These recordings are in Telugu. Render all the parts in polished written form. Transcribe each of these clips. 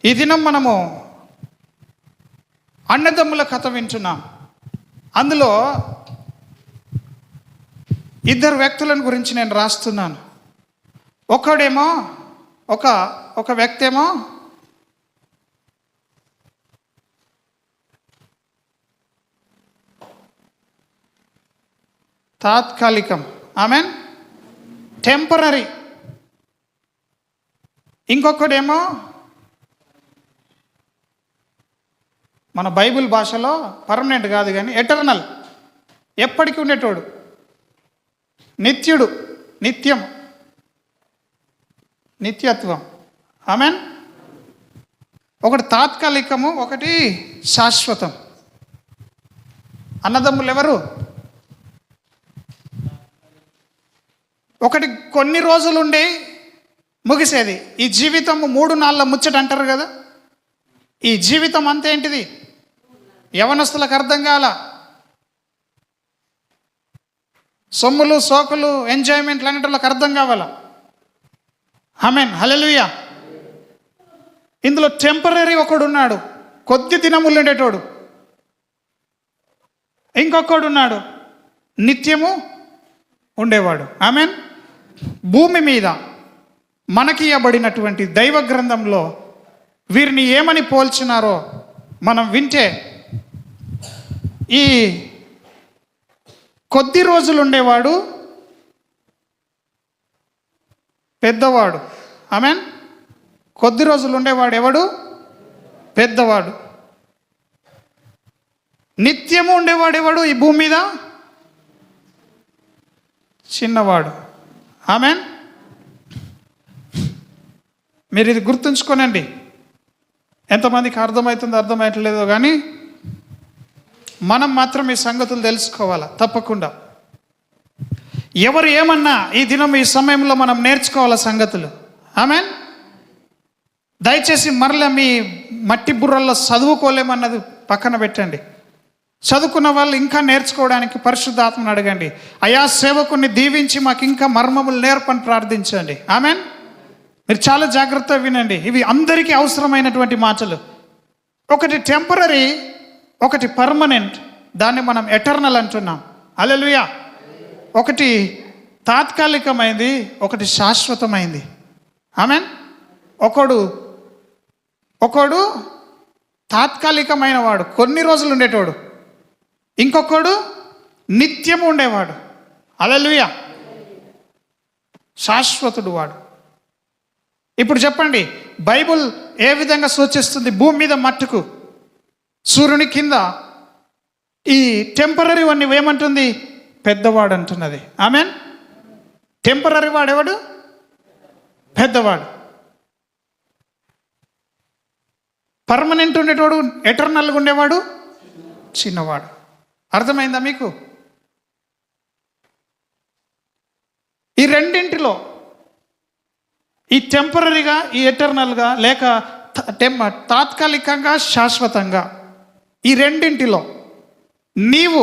ఈ దినం మనము అన్నదమ్ముల కథ వింటున్నాం. అందులో ఇద్దరు వ్యక్తులను గురించి నేను రాస్తున్నాను. ఒకడేమో ఒక వ్యక్తి ఏమో తాత్కాలికం, ఆమెన్, టెంపరరీ. ఇంకొకడేమో మన బైబిల్ భాషలో పర్మనెంట్ కాదు కానీ ఎటర్నల్, ఎప్పటికీ ఉండేటోడు, నిత్యుడు, నిత్యం, నిత్యత్వం, ఆమెన్. ఒకటి తాత్కాలికము, ఒకటి శాశ్వతం. అన్నదమ్ములు ఎవరు? ఒకటి కొన్ని రోజులుండి ముగిసేది. ఈ జీవితము 3 నాళ్ళ ముచ్చట అంటారు కదా. ఈ జీవితం అంతా ఏంటిది? యవనస్తులకు అర్థం కాల. సొమ్ములు సోకులు ఎంజాయ్మెంట్లు అనేటోళ్ళకి అర్థం కావాల. ఆమేన్, హల్లెలూయా. ఇందులో టెంపరరీ ఒకడు ఉన్నాడు, కొద్ది దినములు ఉండేటోడు. ఇంకొకడు ఉన్నాడు, నిత్యము ఉండేవాడు. ఆమేన్. భూమి మీద మనకి ఇవ్వబడినటువంటి దైవ గ్రంథంలో వీరిని ఏమని పోల్చినారో మనం వింటే, ఈ కొద్ది రోజులు ఉండేవాడు పెద్దవాడు. ఆమేన్. కొద్ది రోజులు ఉండేవాడు ఎవడు? పెద్దవాడు. నిత్యము ఉండేవాడు ఎవడు ఈ భూమి మీద? చిన్నవాడు. ఆమేన్. మీరు ఇది గుర్తుంచుకోనండి. ఎంతమందికి అర్థమవుతుందో అర్థమయ్యట్లేదో కానీ మనం మాత్రం ఈ సంగతులు తెలుసుకోవాలా తప్పకుండా. ఎవరు ఏమన్నా ఈ దినం ఈ సమయంలో మనం నేర్చుకోవాల సంగతులు. ఆమేన్. దయచేసి మరలా మీ మట్టి బుర్రల్లో చదువుకోలేమన్నది పక్కన పెట్టండి. చదువుకున్న వాళ్ళు ఇంకా నేర్చుకోవడానికి పరిశుద్ధాత్మను అడగండి. అయా సేవకుని దీవించి మాకు ఇంకా మర్మములు నేర్పని ప్రార్థించండి. ఆమేన్. మీరు చాలా జాగ్రత్తగా వినండి, ఇవి అందరికీ అవసరమైనటువంటి మాటలు. ఒకటి టెంపరరీ, ఒకటి పర్మనెంట్. దాన్ని మనం ఎటర్నల్ అంటున్నాం. హల్లెలూయా. ఒకటి తాత్కాలికమైంది, ఒకటి శాశ్వతమైంది. ఆమేన్. ఒకడు తాత్కాలికమైన వాడు, కొన్ని రోజులు ఉండేటోడు. ఇంకొకడు నిత్యము ఉండేవాడు. హల్లెలూయా. శాశ్వతుడు వాడు. ఇప్పుడు చెప్పండి, బైబుల్ ఏ విధంగా సూచిస్తుంది? భూమి మీద మట్టుకు సూర్యుని కింద ఈ టెంపరరీ వాడిని ఏమంటుంది? పెద్దవాడు అంటున్నది. ఆమేన్. టెంపరరీ వాడెవడు? పెద్దవాడు. పర్మనెంట్ ఉండేటోడు, ఎటర్నల్గా ఉండేవాడు చిన్నవాడు. అర్థమైందా మీకు? ఈ రెండింటిలో, ఈ టెంపరరీగా, ఈ ఎటర్నల్గా, లేక తాత్కాలికంగా, శాశ్వతంగా, ఈ రెండింటిలో నీవు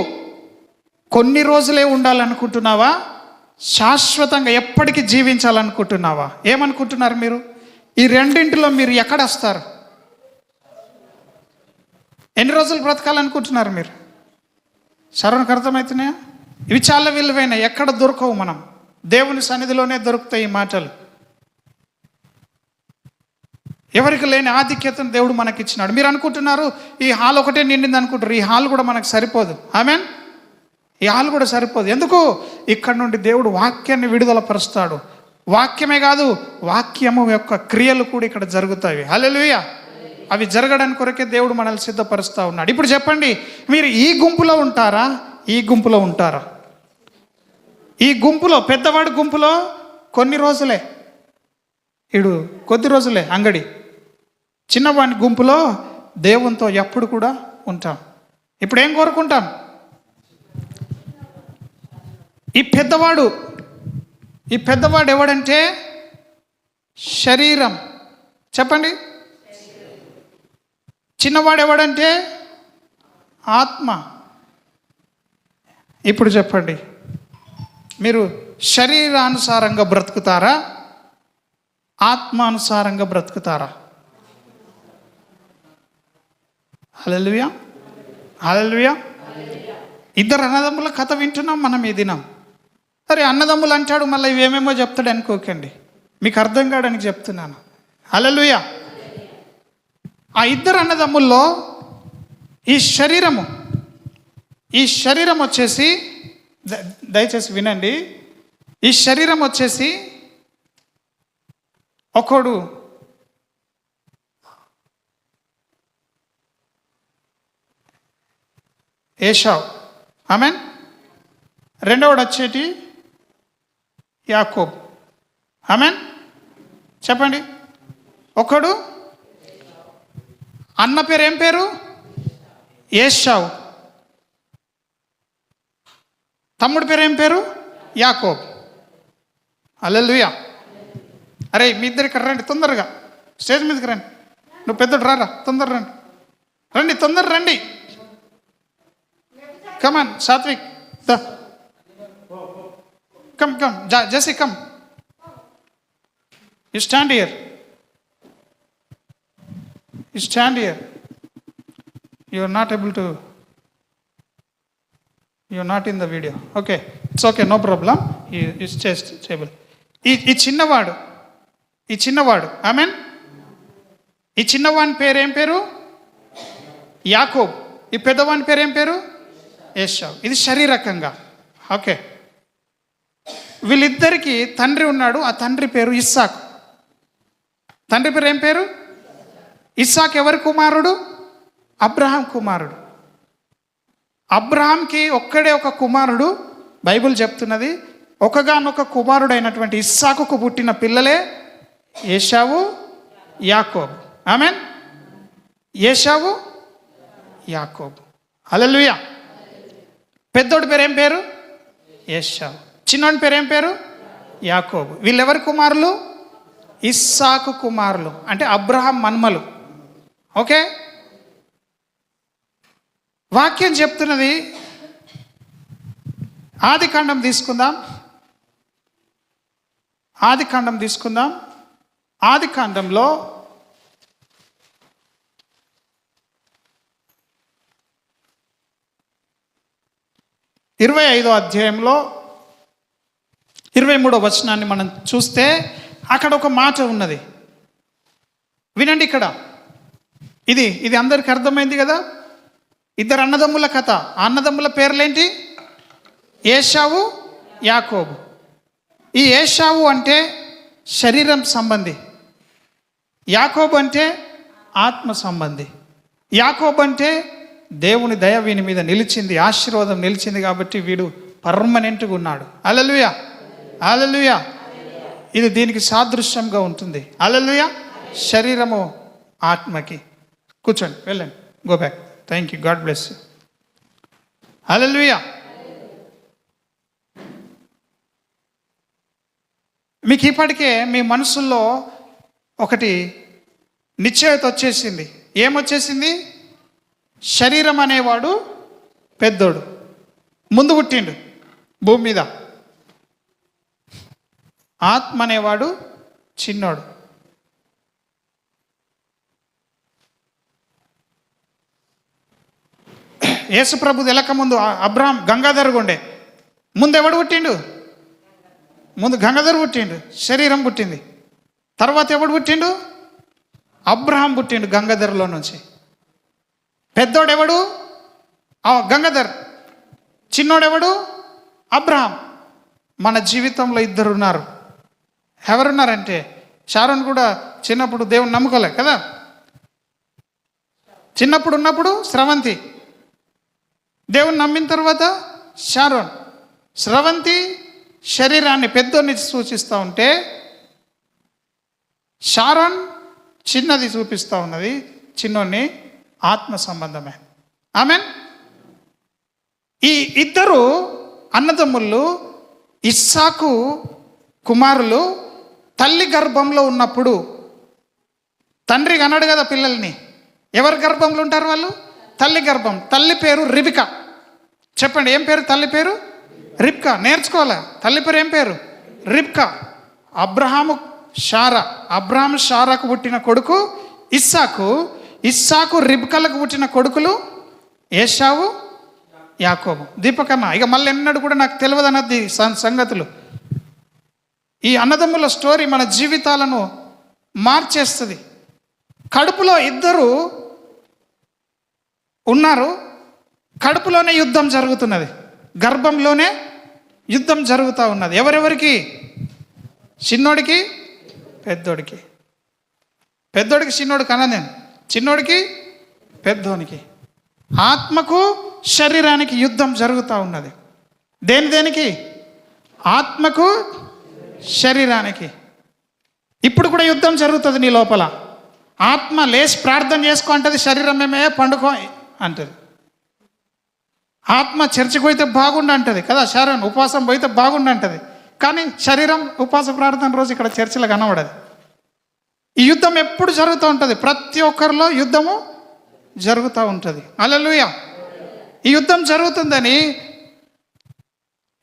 కొన్ని రోజులే ఉండాలనుకుంటున్నావా? శాశ్వతంగా ఎప్పటికీ జీవించాలనుకుంటున్నావా? ఏమనుకుంటున్నారు మీరు? ఈ రెండింటిలో మీరు ఎక్కడ వస్తారు? ఎన్ని రోజులు బ్రతకాలనుకుంటున్నారు మీరు? సర్వనికి అర్థమవుతున్నాయా? ఇవి చాలా విలువైన, ఎక్కడ దొరకవు. మనం దేవుని సన్నిధిలోనే దొరుకుతాయి ఈ మాటలు. ఎవరికి లేని ఆధిక్యతను దేవుడు మనకి ఇచ్చినాడు. మీరు అనుకుంటున్నారు ఈ హాల్ ఒకటే నిండింది అనుకుంటారు. ఈ హాల్ కూడా మనకు సరిపోదు. ఆమేన్. ఈ హాల్ కూడా సరిపోదు. ఎందుకు? ఇక్కడ నుండి దేవుడు వాక్యాన్ని విడుదల పరుస్తాడు. వాక్యమే కాదు, వాక్యము యొక్క క్రియలు కూడా ఇక్కడ జరుగుతాయి. హల్లెలూయా. అవి జరగడానికి కొరకే దేవుడు మనల్ని సిద్ధపరుస్తూ ఉన్నాడు. ఇప్పుడు చెప్పండి, మీరు ఈ గుంపులో ఉంటారా? ఈ గుంపులో ఉంటారా? ఈ గుంపులో, పెద్దవాడి గుంపులో కొన్ని రోజులే, ఇడు కొద్ది రోజులే అంగడి. చిన్నవాడి గుంపులో దేవునితో ఎప్పుడు కూడా ఉంటాం. ఇప్పుడు ఏం కోరుకుంటాం? ఈ పెద్దవాడు ఎవడంటే శరీరం. చెప్పండి. చిన్నవాడు ఎవడంటే ఆత్మ. ఇప్పుడు చెప్పండి, మీరు శరీరానుసారంగా బ్రతుకుతారా? ఆత్మానుసారంగా బ్రతుకుతారా? హల్లెలూయా, హల్లెలూయా. ఇద్దరు అన్నదమ్ముల కథ వింటున్నాం మనం ఈ దినం. సరే, అన్నదమ్ములు అంటాడు, మళ్ళీ ఇవేమేమో చెప్తాడు అనుకోకండి, మీకు అర్థం కావడానికి చెప్తున్నాను. హల్లెలూయా. ఆ ఇద్దరు అన్నదమ్ముల్లో ఈ శరీరం వచ్చేసి, దయచేసి వినండి, ఈ శరీరం వచ్చేసి ఒకడు ఏశావు, ఆమెన్. రెండవడు వచ్చేటి యాకోబు, ఆమెన్. చెప్పండి. ఒకడు అన్న పేరు ఏం పేరు? ఏశావు. తమ్ముడి పేరు ఏం పేరు? యాకోబు. హల్లెలూయా. అరే, మీ ఇద్దరు ఇక్కడ రండి, తొందరగా స్టేజ్ మీదకి రండి. నువ్వు పెద్దడు రారా, తొందర రండి, రండి, తొందర రండి. Come on Sathvik, come Jessie, come. You stand here, you stand here. You are not able to, you are not in the video. Okay, it's okay, no problem. ఈ స్టేబుల్. ఈ చిన్నవాడు ఆమెన్. ఈ చిన్నవాని పేరు ఏం పేరు? యాకోబు. ఈ పెద్దవాని పేరు ఏం పేరు? ఏశావు. ఇది శారీరకంగా. ఓకే, వీళ్ళిద్దరికి తండ్రి ఉన్నాడు. ఆ తండ్రి పేరు ఇస్సాకు. తండ్రి పేరు ఏం పేరు? ఇస్సాకు ఎవరి కుమారుడు? అబ్రహాం కుమారుడు. అబ్రహాంకి ఒక్కడే ఒక కుమారుడు. బైబిల్ చెప్తున్నది, ఒకగానొక కుమారుడు అయినటువంటి ఇస్సాకుకు పుట్టిన పిల్లలే ఏశావు, యాకోబు. ఆమెన్. ఏశావు, యాకోబు. హల్లెలూయా. పెద్దోడి పేరు ఏం పేరు? ఏశావు. చిన్నోడి పేరు ఏం పేరు? యాకోబు. వీళ్ళెవరి కుమారులు? ఇస్సాకు కుమారులు, అంటే అబ్రహాం మన్మలు. ఓకే, వాక్యం చెప్తున్నది. ఆదికాండం తీసుకుందాం. ఆదికాండంలో 25వ అధ్యాయంలో 23వ వచనాన్ని మనం చూస్తే అక్కడ ఒక మాట ఉన్నది. వినండి. ఇక్కడ ఇది అందరికీ అర్థమైంది కదా. ఇద్దరు అన్నదమ్ముల కథ. ఆ అన్నదమ్ముల పేర్లేంటి? ఏశావు, యాకోబు. ఈ ఏశావు అంటే శరీరం సంబంధి, యాకోబు అంటే ఆత్మ సంబంధి. యాకోబు అంటే దేవుని దయ వీని మీద నిలిచింది, ఆశీర్వాదం నిలిచింది, కాబట్టి వీడు పర్మనెంట్గా ఉన్నాడు. హల్లెలూయా, హల్లెలూయా. ఇది దీనికి సాదృశ్యంగా ఉంటుంది. హల్లెలూయా. శరీరము ఆత్మకి. కూర్చోండి, వెళ్ళండి, go back. Thank you, God bless you. Hallelujah. మీకు ఇప్పటికే మీ మనసుల్లో ఒకటి నిశ్చయత వచ్చేసింది. ఏమొచ్చేసింది? శరీరం అనేవాడు పెద్దోడు, ముందు పుట్టిండు భూమి మీద. ఆత్మ అనేవాడు చిన్నోడు. యేసు ప్రభు ఎలకముందు అబ్రహాం గంగాధర్ ఉండే. ముందు ఎవడు పుట్టిండు? ముందు గంగాధర్ పుట్టిండు, శరీరం పుట్టింది. తర్వాత ఎవడు పుట్టిండు? అబ్రహాం పుట్టిండు గంగాధర్లో నుంచి. పెద్దోడెవడు? గంగాధర్. చిన్నోడెవడు? అబ్రహాం. మన జీవితంలో ఇద్దరు ఉన్నారు. ఎవరున్నారంటే, షారోన్ కూడా చిన్నప్పుడు దేవుని నమ్ముకోలే కదా. చిన్నప్పుడు ఉన్నప్పుడు స్రవంతి, దేవుని నమ్మిన తర్వాత షారోన్. స్రవంతి శరీరాన్ని పెద్దోని సూచిస్తూ ఉంటే, షారోన్ చిన్నది చూపిస్తూ ఉన్నది, చిన్నోన్ని ఆత్మ సంబంధమే. ఆమెన్. ఈ ఇద్దరు అన్నదమ్ముళ్ళు ఇస్సాకు కుమారులు తల్లి గర్భంలో ఉన్నప్పుడు, తండ్రి కన్నాడు కదా పిల్లల్ని. ఎవరి గర్భంలో ఉంటారు వాళ్ళు? తల్లి గర్భం. తల్లి పేరు రిబికా. చెప్పండి, ఏం పేరు తల్లి పేరు? రిబ్కా. నేర్చుకోవాలా? తల్లి పేరు ఏం పేరు? రిబ్కా. అబ్రహాము షారా. అబ్రహాము షారాకు పుట్టిన కొడుకు ఇస్సాకు. ఇస్సాకు రిబ్కలకు పుట్టిన కొడుకులు ఏశావు యాకోబు. దీపకన్న ఇక మళ్ళీ ఎన్నడూ కూడా నాకు తెలియదు అన్నది సంగతులు. ఈ అన్నదమ్ముల స్టోరీ మన జీవితాలను మార్చేస్తుంది. కడుపులో ఇద్దరు ఉన్నారు, కడుపులోనే యుద్ధం జరుగుతున్నది, గర్భంలోనే యుద్ధం జరుగుతూ ఉన్నది. ఎవరెవరికి? చిన్నోడికి పెద్దోడికి. పెద్దోడికి చిన్నోడికి అన్న నేను, చిన్నోడికి పెద్దోనికి. ఆత్మకు శరీరానికి యుద్ధం జరుగుతూ ఉన్నది. దేనికి? ఆత్మకు శరీరానికి. ఇప్పుడు కూడా యుద్ధం జరుగుతుంది నీ లోపల. ఆత్మ లేచి ప్రార్థన చేసుకో అంటది, శరీరం ఏమే పండుకో అంటది. ఆత్మ చర్చికి పోయితే బాగుండు అంటది కదా, శరీరం ఉపవాసం పోయితే బాగుండు అంటది. కానీ శరీరం ఉపవాస ప్రార్థన రోజు ఇక్కడ చర్చిలో కనబడదు. ఈ యుద్ధం ఎప్పుడు జరుగుతూ ఉంటుంది, ప్రతి ఒక్కరిలో యుద్ధము జరుగుతూ ఉంటుంది. హల్లెలూయా. ఈ యుద్ధం జరుగుతుందని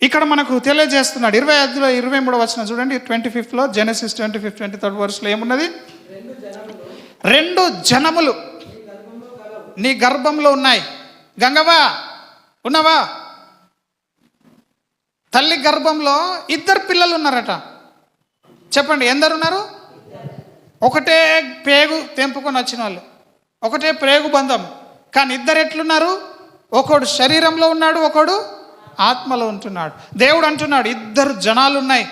ఇక్కడ మనకు తెలియజేస్తున్నాడు. 25లో 23 వచనం చూడండి, 25లో జెనసిస్ 25, 23 వర్స్లో ఏమున్నది? 2 జనములు నీ గర్భంలో ఉన్నాయి. గంగవా ఉన్నావా? తల్లి గర్భంలో 2 పిల్లలు ఉన్నారట. చెప్పండి, ఎందరున్నారు? ఒకటే పేగు తెంపుకొని వచ్చిన వాళ్ళు, ఒకటే ప్రేగు బంధం. కానీ 2 ఎట్లున్నారు? ఒకడు శరీరంలో ఉన్నాడు, ఒకడు ఆత్మలో ఉంటున్నాడు. దేవుడు అంటున్నాడు 2 జనాలు ఉన్నాయి,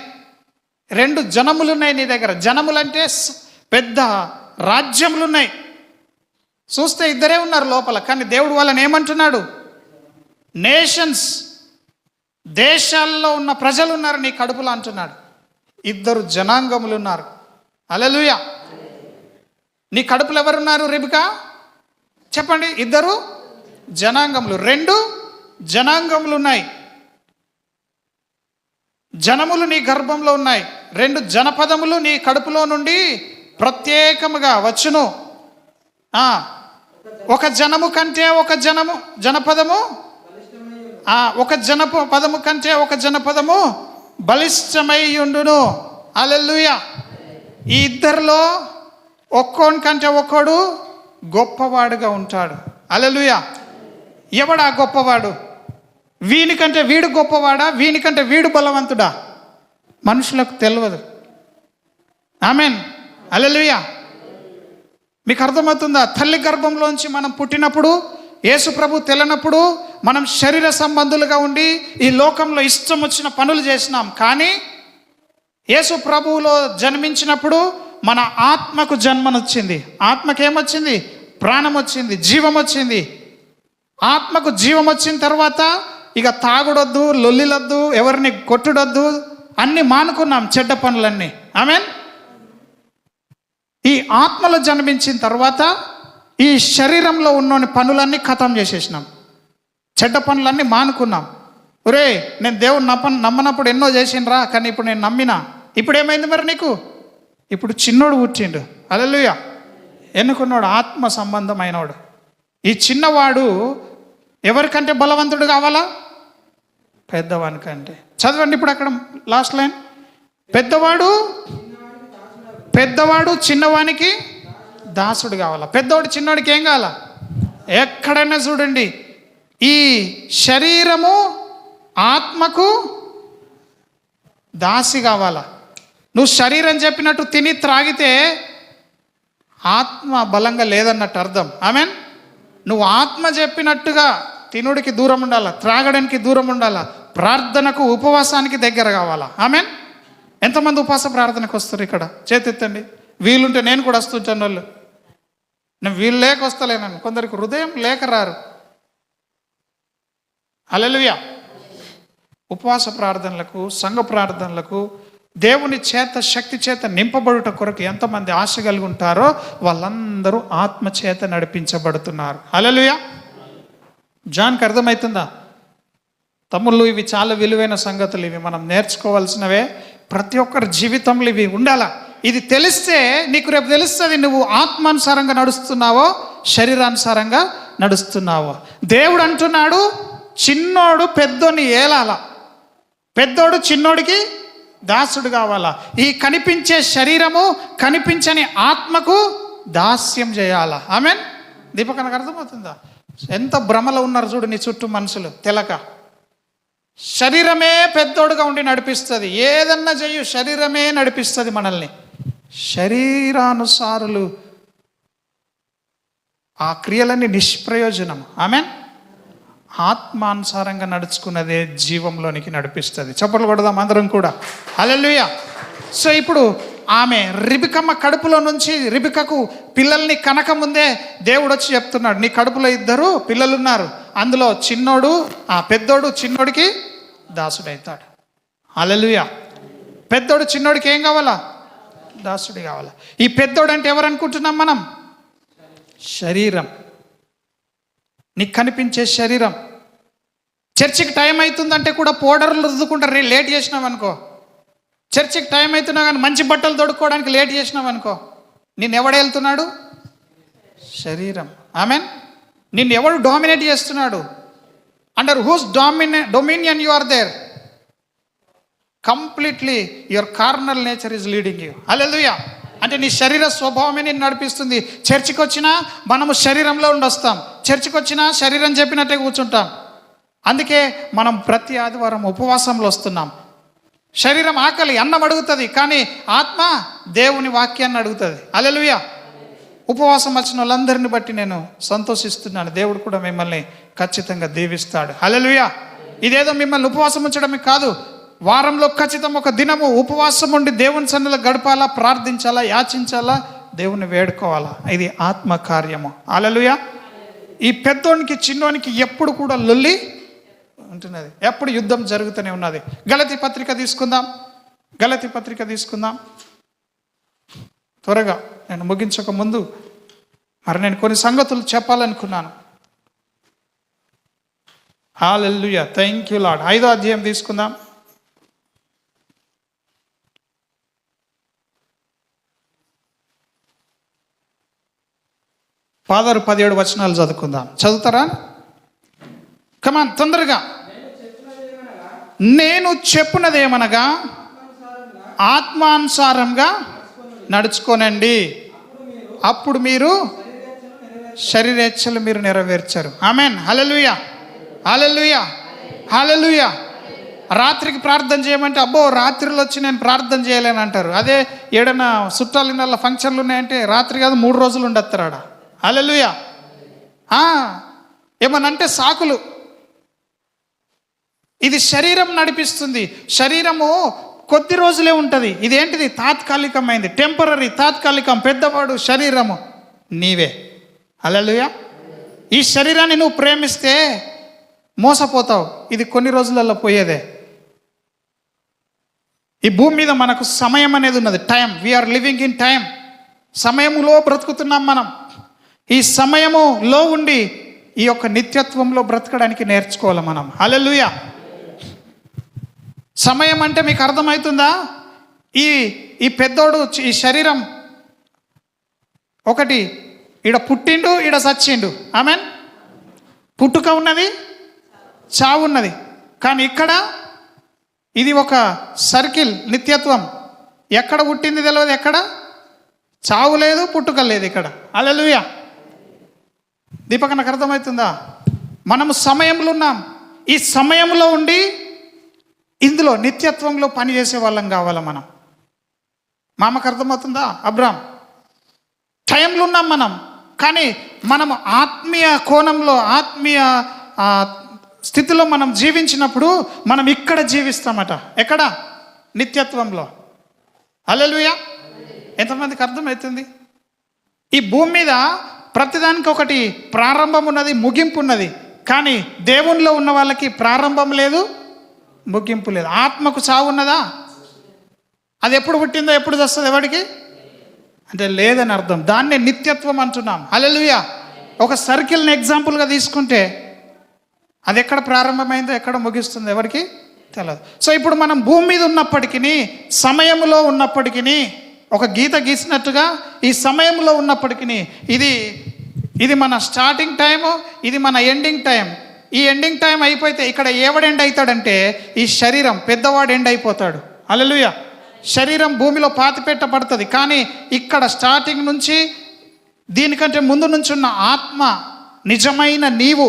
2 జనములు ఉన్నాయి నీ దగ్గర. జనములంటే పెద్ద రాజ్యములు ఉన్నాయి. చూస్తే 2 ఉన్నారు లోపల, కానీ దేవుడు వాళ్ళని ఏమంటున్నాడు? నేషన్స్, దేశాల్లో ఉన్న ప్రజలు ఉన్నారు నీ కడుపులో అంటున్నాడు. 2 జనాంగములు ఉన్నారు. హల్లెలూయా. నీ కడుపులో ఎవరున్నారు రిబ్కా? చెప్పండి. 2 జనాంగములు, 2 జనాంగములు ఉన్నాయి. జనములు నీ గర్భంలో ఉన్నాయి. 2 జనపదములు నీ కడుపులో నుండి ప్రత్యేకముగా వచ్చును. ఒక జనము కంటే ఒక జనపదము, ఒక జనపదము కంటే ఒక జనపదము బలిష్టమై ఉండును. హల్లెలూయా. ఈ 2లో ఒక్కోని కంటే ఒక్కోడు గొప్పవాడుగా ఉంటాడు. హల్లెలూయా. ఎవడా గొప్పవాడు? వీనికంటే వీడు గొప్పవాడా, వీనికంటే వీడు బలవంతుడా? మనుషులకు తెలియదు. ఆమెన్. హల్లెలూయా. మీకు అర్థమవుతుందా? తల్లి గర్భంలోంచి మనం పుట్టినప్పుడు, యేసు ప్రభు తెలియనప్పుడు మనం శరీర సంబంధులుగా ఉండి ఈ లోకంలో ఇష్టం వచ్చిన పనులు చేసినాం. కానీ యేసు ప్రభువులో జన్మించినప్పుడు మన ఆత్మకు జన్మనొచ్చింది. ఆత్మకేమొచ్చింది? ప్రాణం వచ్చింది, జీవం వచ్చింది. ఆత్మకు జీవం వచ్చిన తర్వాత ఇక తాగుడొద్దు, లొల్లిలొద్దు, ఎవరిని కొట్టుడొద్దు, అన్నీ మానుకున్నాం, చెడ్డ పనులన్నీ. ఆమెన్. ఈ ఆత్మలో జన్మించిన తర్వాత ఈ శరీరంలో ఉన్న పనులన్నీ ఖతం చేసేసినాం, చెడ్డ పనులన్నీ మానుకున్నాం. ఒరే, నేను దేవుడు నమ్మనప్పుడు ఎన్నో చేసిండ్రా, కానీ ఇప్పుడు నేను నమ్మినా. ఇప్పుడు ఏమైంది మరి నీకు? ఇప్పుడు చిన్నోడు పుట్టిండు. హల్లెలూయా. ఎన్నుకున్నాడు ఆత్మ సంబంధమైనవాడు. ఈ చిన్నవాడు ఎవరికంటే బలవంతుడు కావాలా? పెద్దవానికంటే. చదవండి ఇప్పుడు అక్కడ లాస్ట్ లైన్. పెద్దవాడు చిన్నవానికి దాసుడు కావాలా? పెద్దవాడు చిన్నవాడికి ఏం కావాలా? ఎక్కడైనా చూడండి, ఈ శరీరము ఆత్మకు దాసి కావాలా? నువ్వు శరీరం చెప్పినట్టు తిని త్రాగితే ఆత్మ బలంగా లేదన్నట్టు అర్థం. ఆమెన్. నువ్వు ఆత్మ చెప్పినట్టుగా తినుడికి దూరం ఉండాలా, త్రాగడానికి దూరం ఉండాలా, ప్రార్థనకు ఉపవాసానికి దగ్గర కావాలా. ఆమెన్. ఎంతమంది ఉపవాస ప్రార్థనకు వస్తారు ఇక్కడ? చేతెత్తండి. వీలుంటే నేను కూడా వస్తుంటాను. వాళ్ళు నేను వీలు లేక వస్తలేనని, కొందరికి హృదయం లేక రారు. హల్లెలూయా. ఉపవాస ప్రార్థనలకు, సంఘ ప్రార్థనలకు, దేవుని చేత శక్తి చేత నింపబడుట కొరకు ఎంతమంది ఆశ కలిగి ఉంటారో వాళ్ళందరూ ఆత్మ చేత నడిపించబడుతున్నారు. హల్లెలూయా. జాన్కి అర్థమవుతుందా? తమ్ముళ్ళు, ఇవి చాలా విలువైన సంగతులు. ఇవి మనం నేర్చుకోవాల్సినవే. ప్రతి ఒక్కరి జీవితంలో ఇవి ఉండాలా. ఇది తెలిస్తే నీకు రేపు తెలుస్తుంది నువ్వు ఆత్మానుసారంగా నడుస్తున్నావో శరీరానుసారంగా నడుస్తున్నావో. దేవుడు అంటున్నాడు చిన్నోడు పెద్దోని ఏలాల, పెద్దోడు చిన్నోడికి దాసుడు కావాలా. ఈ కనిపించే శరీరము కనిపించని ఆత్మకు దాస్యం చేయాలా. ఆమెన్. దీపకనకు అర్థమవుతుందా? ఎంత భ్రమలో ఉన్నారు చూడు నీ చుట్టూ మనుషులు తెలక. శరీరమే పెద్దోడుగా ఉండి నడిపిస్తుంది. ఏదన్నా చెయ్యు, శరీరమే నడిపిస్తుంది మనల్ని. శరీరానుసారులు ఆ క్రియలన్నీ నిష్ప్రయోజనం. ఆమెన్. ఆత్మానుసారంగా నడుచుకున్నదే జీవంలోనికి నడిపిస్తుంది. చప్పట్లు కొడదాం అందరం కూడా. హల్లెలూయా. సో ఇప్పుడు ఆమె రిబికమ్మ కడుపులో నుంచి, రిబికకు పిల్లల్ని కనక ముందే దేవుడు వచ్చి చెప్తున్నాడు, నీ కడుపులో 2 పిల్లలు ఉన్నారు, అందులో చిన్నోడు పెద్దోడు చిన్నోడికి దాసుడవుతాడు. హల్లెలూయా. పెద్దోడు చిన్నోడికి ఏం కావాలా? దాసుడి కావాలా. ఈ పెద్దోడు అంటే ఎవరు అనుకుంటున్నాం మనం? శరీరం, నీకు కనిపించే శరీరం. చర్చికి టైం అవుతుందంటే కూడా పౌడర్లు రుద్దుకుంటారు. లేట్ చేసినాం అనుకో, చర్చికి టైం అవుతున్నా కానీ మంచి బట్టలు తొడుక్కోవడానికి లేట్ చేసినాం అనుకో, నిన్ను ఎవడు వెళ్తున్నాడు? శరీరం. ఆమెన్. నిన్ను ఎవడు డామినేట్ చేస్తున్నాడు? Under whose dominion you are there? Completely your carnal nature is leading you. Hallelujah. అంటే నీ శరీర స్వభావమే నేను నడిపిస్తుంది. చర్చికి వచ్చినా మనము శరీరంలో ఉండొస్తాం, చర్చికి వచ్చినా శరీరం చెప్పినట్టే కూర్చుంటాం. అందుకే మనం ప్రతి ఆదివారం ఉపవాసంలో వస్తున్నాం. శరీరం ఆకలి అన్నం అడుగుతుంది, కానీ ఆత్మ దేవుని వాక్యాన్ని అడుగుతుంది. హల్లెలూయా. ఉపవాసం వచ్చిన వాళ్ళందరిని బట్టి నేను సంతోషిస్తున్నాను. దేవుడు కూడా మిమ్మల్ని ఖచ్చితంగా దీవిస్తాడు. హల్లెలూయా. ఇదేదో మిమ్మల్ని ఉపవాసం ఉంచడమే కాదు, వారంలో ఖచ్చితంగా ఒక దినము ఉపవాసం ఉండి దేవుని సన్నిధిలో గడపాలా, ప్రార్థించాలా, యాచించాలా, దేవుని వేడుకోవాలా. ఇది ఆత్మ కార్యము. హల్లెలూయా. ఈ పెద్దోనికి చిన్నోనికి ఎప్పుడు కూడా లొల్లి ఉంటున్నది, ఎప్పుడు యుద్ధం జరుగుతూనే ఉన్నది. గలతీ పత్రిక తీసుకుందాం. గలతీ పత్రిక తీసుకుందాం త్వరగా. నేను ముగించక ముందు నేను కొన్ని సంగతులు చెప్పాలనుకున్నాను. హల్లెలూయా. Thank you Lord. 5వ అధ్యాయం తీసుకుందాం. ఫాదర్ 17 వచనాలు చదువుకుందాం. చదువుతారా? కమాన్ తొందరగా. నేను చెప్పున్నదేమనగా ఆత్మానుసారంగా నడుచుకోనండి, అప్పుడు మీరు శరీరేచ్ఛలు మీరు నెరవేర్చరు. ఆమెన్. హల్లెలూయా. హల్లెలూయా. హల్లెలూయా. రాత్రికి ప్రార్థన చేయమంటే అబ్బో రాత్రిలో వచ్చి నేను ప్రార్థన చేయలేను అంటారు. అదే ఏడైనా చుట్టాలు ఇళ్ళ ఫంక్షన్లు ఉన్నాయంటే రాత్రి కాదు 3 రోజులు ఉండొస్తారు ఆడ. హల్లెలూయా. ఏమనంటే సాకులు. ఇది శరీరం నడిపిస్తుంది. శరీరము కొద్ది రోజులే ఉంటుంది. ఇదేంటిది? తాత్కాలికమైంది, టెంపరరీ, తాత్కాలికం. పెద్దవాడు శరీరము నీవే. హల్లెలూయా. ఈ శరీరాన్ని నువ్వు ప్రేమిస్తే మోసపోతావు. ఇది కొన్ని రోజులలో పోయేదే. ఈ భూమి మీద మనకు సమయం అనేది ఉన్నది, time. We are living in time. సమయములో బ్రతుకుతున్నాం మనం. ఈ సమయములో ఉండి ఈ యొక్క నిత్యత్వంలో బ్రతకడానికి నేర్చుకోవాలి మనం. హల్లెలూయా. సమయం అంటే మీకు అర్థమవుతుందా? ఈ పెద్దోడు, ఈ శరీరం ఒకటి, ఈడ పుట్టిండు, ఈడ చచ్చిండు. ఆమెన్. పుట్టుక ఉన్నది, చావు ఉన్నది. కానీ ఇక్కడ ఇది ఒక సర్కిల్, నిత్యత్వం. ఎక్కడ పుట్టింది తెలియదు, ఎక్కడ చావు లేదు, పుట్టుక లేదు ఇక్కడ. హల్లెలూయా. దీపక నాకు అర్థమవుతుందా? మనము సమయంలో ఉన్నాం. ఈ సమయంలో ఉండి ఇందులో నిత్యత్వంలో పనిచేసే వాళ్ళం కావాలా మనం. మామకు అర్థమవుతుందా? అబ్రామ్ టైంలో ఉన్నాం మనం, కానీ మనం ఆత్మీయ కోణంలో, ఆత్మీయ స్థితిలో మనం జీవించినప్పుడు మనం ఇక్కడ జీవిస్తామట. ఎక్కడ? నిత్యత్వంలో. హల్లెలూయా. ఎంతమందికి అర్థమవుతుంది? ఈ భూమి మీద ప్రతిదానికి ఒకటి ప్రారంభం ఉన్నది, ముగింపు ఉన్నది. కానీ దేవునిలో ఉన్న వాళ్ళకి ప్రారంభం లేదు, ముగింపు లేదు. ఆత్మకు చావు ఉన్నదా? అది ఎప్పుడు పుట్టిందో ఎప్పుడు వస్తుంది ఎవరికి అంటే లేదని అర్థం. దాన్నే నిత్యత్వం అంటున్నాం. హల్లెలూయా. ఒక సర్కిల్ని ఎగ్జాంపుల్గా తీసుకుంటే అది ఎక్కడ ప్రారంభమైందో ఎక్కడ ముగిస్తుందో ఎవరికి తెలియదు. సో ఇప్పుడు మనం భూమి మీద ఉన్నప్పటికీ, సమయంలో ఉన్నప్పటికీ, ఒక గీత గీసినట్టుగా ఈ సమయంలో ఉన్నప్పటికీ ఇది మన స్టార్టింగ్ టైము, ఇది మన ఎండింగ్ టైం. ఈ ఎండింగ్ టైం అయిపోతే ఇక్కడ ఎవడు ఎండ్ అవుతాడంటే ఈ శరీరం, పెద్దవాడు ఎండ్ అయిపోతాడు. హల్లెలూయా. శరీరం భూమిలో పాతి పెట్టబడుతుంది. కానీ ఇక్కడ స్టార్టింగ్ నుంచి దీనికంటే ముందు నుంచున్న ఆత్మ, నిజమైన నీవు,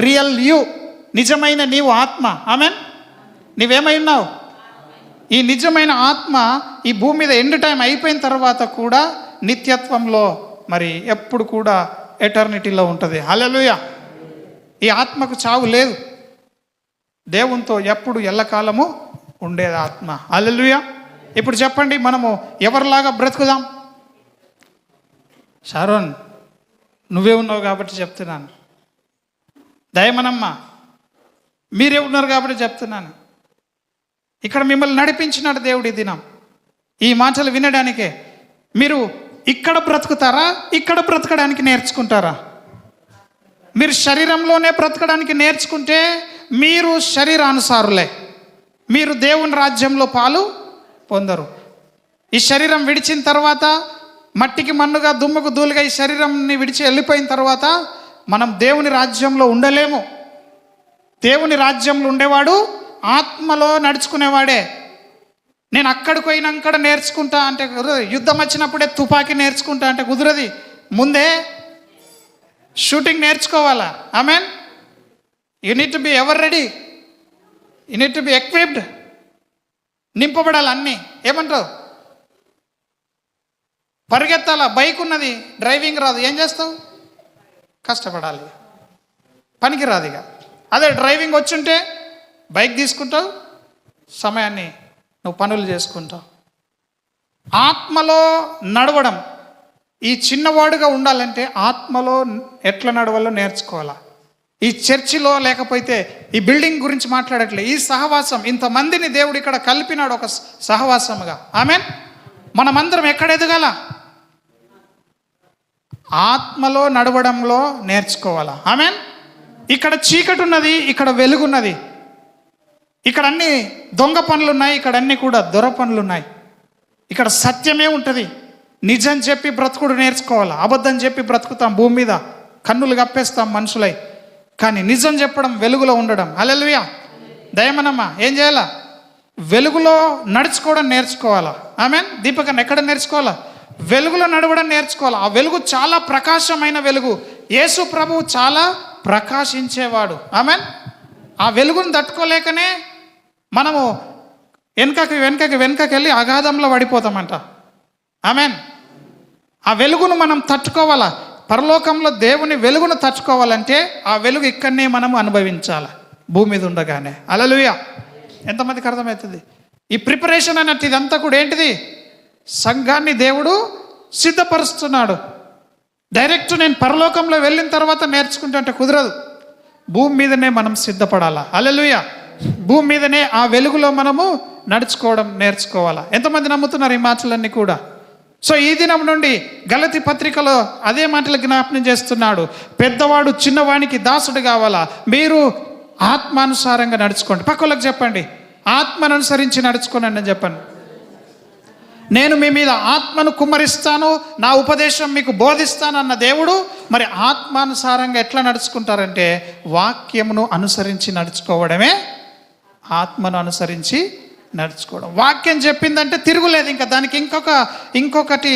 రియల్ యూ, నిజమైన నీవు ఆత్మ. ఆమెన్. నీవేమై ఉన్నావు? ఈ నిజమైన ఆత్మ ఈ భూమి మీద ఎండ్ టైం అయిపోయిన తర్వాత కూడా నిత్యత్వంలో మరి ఎప్పుడు కూడా ఎటర్నిటీలో ఉంటుంది. హల్లెలూయా. ఈ ఆత్మకు చావు లేదు. దేవునితో ఎప్పుడు ఎల్లకాలము ఉండేది ఆత్మ. హల్లెలూయా. ఇప్పుడు చెప్పండి, మనము ఎవరిలాగా బ్రతుకుదాం? షారోన్, నువ్వే ఉన్నావు కాబట్టి చెప్తున్నాను. దయమనమ్మ, మీరే ఉన్నారు కాబట్టి చెప్తున్నాను. ఇక్కడ మిమ్మల్ని నడిపించినాడు దేవుడి దినం. ఈ మాటలు వినడానికే. మీరు ఇక్కడ బ్రతుకుతారా, ఇక్కడ బ్రతకడానికి నేర్చుకుంటారా? మీరు శరీరంలోనే బ్రతకడానికి నేర్చుకుంటే మీరు శరీరానుసారులే, మీరు దేవుని రాజ్యంలో పాలు పొందరు. ఈ శరీరం విడిచిన తర్వాత, మట్టికి మన్నుగా దుమ్ముకు ధూళిగా ఈ శరీరంని విడిచి వెళ్ళిపోయిన తర్వాత మనం దేవుని రాజ్యంలో ఉండలేము. దేవుని రాజ్యంలో ఉండేవాడు ఆత్మలో నడుచుకునేవాడే. నేను అక్కడికి పోయినాక నేర్చుకుంటా అంటే కుదరదు. యుద్ధం వచ్చినప్పుడే తుపాకీ నేర్చుకుంటా అంటే కుదరది. ముందే షూటింగ్ నేర్చుకోవాలా. Amen. You need to be ever ready, you need to be equipped. నింపబడాలి అన్నీ. ఏమంటావు? పరిగెత్తాలా. బైక్ ఉన్నది, డ్రైవింగ్ రాదు, ఏం చేస్తావు? కష్టపడాలి, పనికి రాదు. ఇక అదే డ్రైవింగ్ వచ్చుంటే బైక్ తీసుకుంటావు, సమయాన్ని నువ్వు పనులు చేసుకుంటావు. ఆత్మలో నడవడం, ఈ చిన్నవాడుగా ఉండాలంటే ఆత్మలో ఎట్లా నడవాలో నేర్చుకోవాలా. ఈ చర్చిలో లేకపోతే ఈ బిల్డింగ్ గురించి మాట్లాడట్లే, ఈ సహవాసం, ఇంతమందిని దేవుడు ఇక్కడ కలిపినాడు ఒక సహవాసముగా. ఆమెన్. మనమందరం ఎక్కడ ఎదగాల? ఆత్మలో నడవడంలో నేర్చుకోవాలా. ఆమెన్. ఇక్కడ చీకటి ఉన్నది, ఇక్కడ వెలుగున్నది. ఇక్కడ అన్ని దొంగ పనులు ఉన్నాయి, ఇక్కడ అన్ని కూడా దొర పనులు ఉన్నాయి. ఇక్కడ సత్యమే ఉంటుంది. నిజం చెప్పి బ్రతుకుడు నేర్చుకోవాలా. అబద్ధం చెప్పి బ్రతుకుతాం భూమి మీద, కన్నులు కప్పేస్తాం మనుషులై. కానీ నిజం చెప్పడం, వెలుగులో ఉండడం. హల్లెలూయా. దయమనమ్మ, ఏం చేయాలా? వెలుగులో నడుచుకోవడం నేర్చుకోవాలా. ఆమెన్. దీపకన్న ఎక్కడ నేర్చుకోవాలా? వెలుగులో నడవడం నేర్చుకోవాలా. ఆ వెలుగు చాలా ప్రకాశమైన వెలుగు. యేసు ప్రభువు చాలా ప్రకాశించేవాడు. ఆమెన్. ఆ వెలుగును తట్టుకోలేకనే మనము వెనుకకి వెళ్ళి అగాధంలో పడిపోతామంట. ఆమెన్. ఆ వెలుగును మనం తట్టుకోవాలా. పరలోకంలో దేవుని వెలుగును తట్టుకోవాలంటే ఆ వెలుగు ఇక్కడనే మనం అనుభవించాలి, భూమి మీద ఉండగానే. హల్లెలూయా. ఎంతమందికి అర్థమవుతుంది? ఈ ప్రిపరేషన్ అన్నట్టు ఇదంతా కూడా ఏంటిది? సంఘాన్ని దేవుడు సిద్ధపరుస్తున్నాడు. డైరెక్ట్ నేను పరలోకంలో వెళ్ళిన తర్వాత నేర్చుకుంటే అంటే కుదరదు. భూమి మీదనే మనం సిద్ధపడాలా. హల్లెలూయా. భూమి మీదనే ఆ వెలుగులో మనము నడుచుకోవడం నేర్చుకోవాలా. ఎంతమంది నమ్ముతున్నారు ఈ మాటలన్నీ కూడా? సో ఈ దినం నుండి గలతీ పత్రికలో అదే మాటలు జ్ఞాపనం చేస్తున్నాడు. పెద్దవాడు చిన్నవానికి దాసుడు కావాలా. మీరు ఆత్మానుసారంగా నడుచుకోండి. పక్కలకు చెప్పండి, ఆత్మను అనుసరించి నడుచుకోండి అని చెప్పండి. నేను మీ మీద ఆత్మను కుమ్మరిస్తాను, నా ఉపదేశం మీకు బోధిస్తాను అన్న దేవుడు మరి ఆత్మానుసారంగా ఎట్లా నడుచుకుంటారంటే వాక్యమును అనుసరించి నడుచుకోవడమే ఆత్మను అనుసరించి నడుచుకోవడం. వాక్యం చెప్పిందంటే తిరుగులేదు. ఇంకా దానికి ఇంకొకటి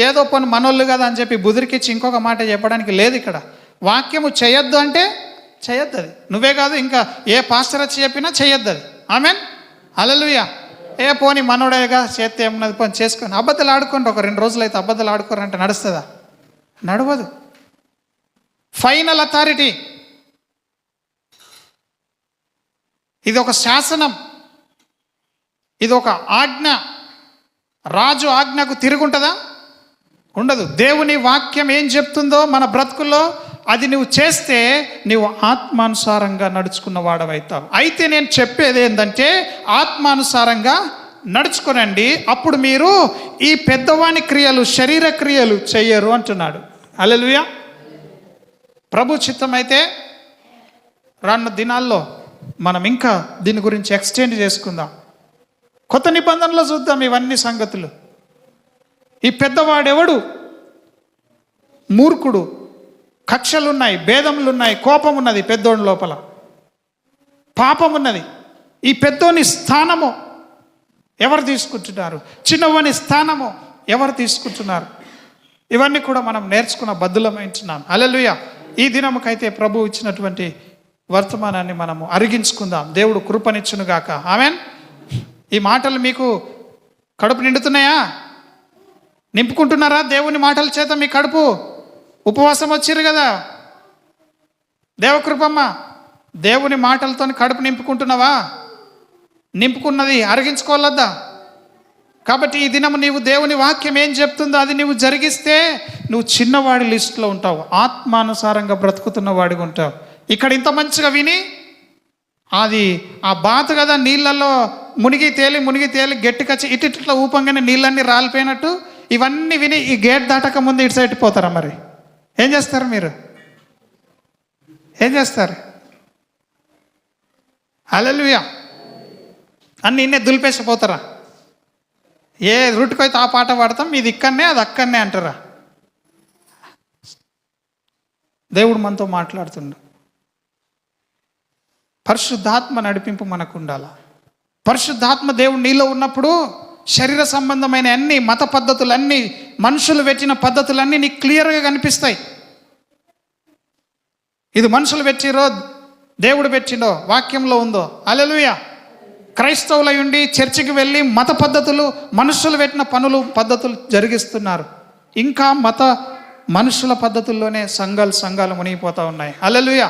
ఏదో పని మనోళ్ళు కదా అని చెప్పి బుదిరికిచ్చి ఇంకొక మాట చెప్పడానికి లేదు. ఇక్కడ వాక్యము చేయొద్దు అంటే చేయొద్దు. అది నువ్వే కాదు, ఇంకా ఏ పాస్టర్ వచ్చి చెప్పినా చేయొద్దు అది. ఆమెన్. హల్లెలూయా. పోని మనోడేగా చేస్తే ఏమన్నది, పోని చేసుకొని అబద్ధాలు ఆడుకోండి. ఒక 2 రోజులు అయితే అబద్ధాలు ఆడుకోరంటే నడుస్తుందా? నడవదు. ఫైనల్ అథారిటీ ఇది. ఒక శాసనం, ఇది ఒక ఆజ్ఞ. రాజు ఆజ్ఞకు తిరుగుంటుందా? ఉండదు. దేవుని వాక్యం ఏం చెప్తుందో మన బ్రతుకుల్లో అది నువ్వు చేస్తే నువ్వు ఆత్మానుసారంగా నడుచుకున్న వాడవైతావు. అయితే నేను చెప్పేది ఏంటంటే ఆత్మానుసారంగా నడుచుకోనండి, అప్పుడు మీరు ఈ పెద్దవాని క్రియలు, శరీర క్రియలు చెయ్యరు అంటున్నాడు. హల్లెలూయా. ప్రభు చిత్తమైతే రానున్న దినాల్లో మనం ఇంకా దీని గురించి ఎక్స్టెండ్ చేసుకుందాం. కొత్త నిబంధనలో చూద్దాం ఇవన్నీ సంగతులు. ఈ పెద్దవాడెవడు? మూర్ఖుడు. కక్షలున్నాయి, భేదములున్నాయి, కోపం ఉన్నది పెద్దోని లోపల, పాపం ఉన్నది. ఈ పెద్దోని స్థానము ఎవరు తీసుకుంటున్నారు? చిన్నవాని స్థానము ఎవరు తీసుకుంటున్నారు? ఇవన్నీ కూడా మనం నేర్చుకున్న బద్దులమైంటున్నాం. హల్లెలూయా. ఈ దినముకైతే ప్రభు ఇచ్చినటువంటి వర్తమానాన్ని మనము అరిగించుకుందాం. దేవుడు కృపనిచ్చునుగాక. ఆమెన్. ఈ మాటలు మీకు కడుపు నిండుతున్నాయా? నింపుకుంటున్నారా దేవుని మాటల చేత? మీ కడుపు ఉపవాసం వచ్చిర్రు కదా. దేవకృపమ్మ, దేవుని మాటలతో కడుపు నింపుకుంటున్నావా? నింపుకున్నది అరిగించుకోవాలద్దా? కాబట్టి ఈ దినము నీవు దేవుని వాక్యం ఏం చెప్తుందో అది నువ్వు జరిగిస్తే నువ్వు చిన్నవాడి లిస్టులో ఉంటావు, ఆత్మానుసారంగా బ్రతుకుతున్న వాడిగా ఉంటావు. ఇక్కడ ఇంత మంచిగా విని అది ఆ బాత కదా, నీళ్ళల్లో మునిగి తేలి గట్టికచ్చి ఇట్లా ఊపంగానే నీళ్ళన్నీ రాలిపోయినట్టు ఇవన్నీ విని ఈ గేట్ దాటక ముందు ఇటు సైడ్ పోతారా? మరి ఏం చేస్తారు? మీరు ఏం చేస్తారు? హల్లెలూయా. అన్నీ ఇన్నే దులిపేసిపోతారా? ఏ రూట్కి అయితే ఆ పాట పాడతాం, ఇది ఇక్కడనే అది అక్కడనే అంటారా? దేవుడు మనతో మాట్లాడుతుండు. పరిశుద్ధాత్మ నడిపింపు మనకు ఉండాల. పరిశుద్ధాత్మ దేవుడు నీలో ఉన్నప్పుడు శరీర సంబంధమైన అన్ని మత పద్ధతులన్నీ, మనుషులు పెట్టిన పద్ధతులన్నీ నీకు క్లియర్గా కనిపిస్తాయి. ఇది మనుషులు పెట్టిరో దేవుడు పెట్టిండో వాక్యంలో ఉందో. హల్లెలూయా. క్రైస్తవులై ఉండి చర్చికి వెళ్ళి మత పద్ధతులు, మనుషులు పెట్టిన పద్ధతులు జరిగిస్తున్నారు. ఇంకా మనుషుల పద్ధతుల్లోనే సంఘాలు మునిగిపోతూ ఉన్నాయి. హల్లెలూయా.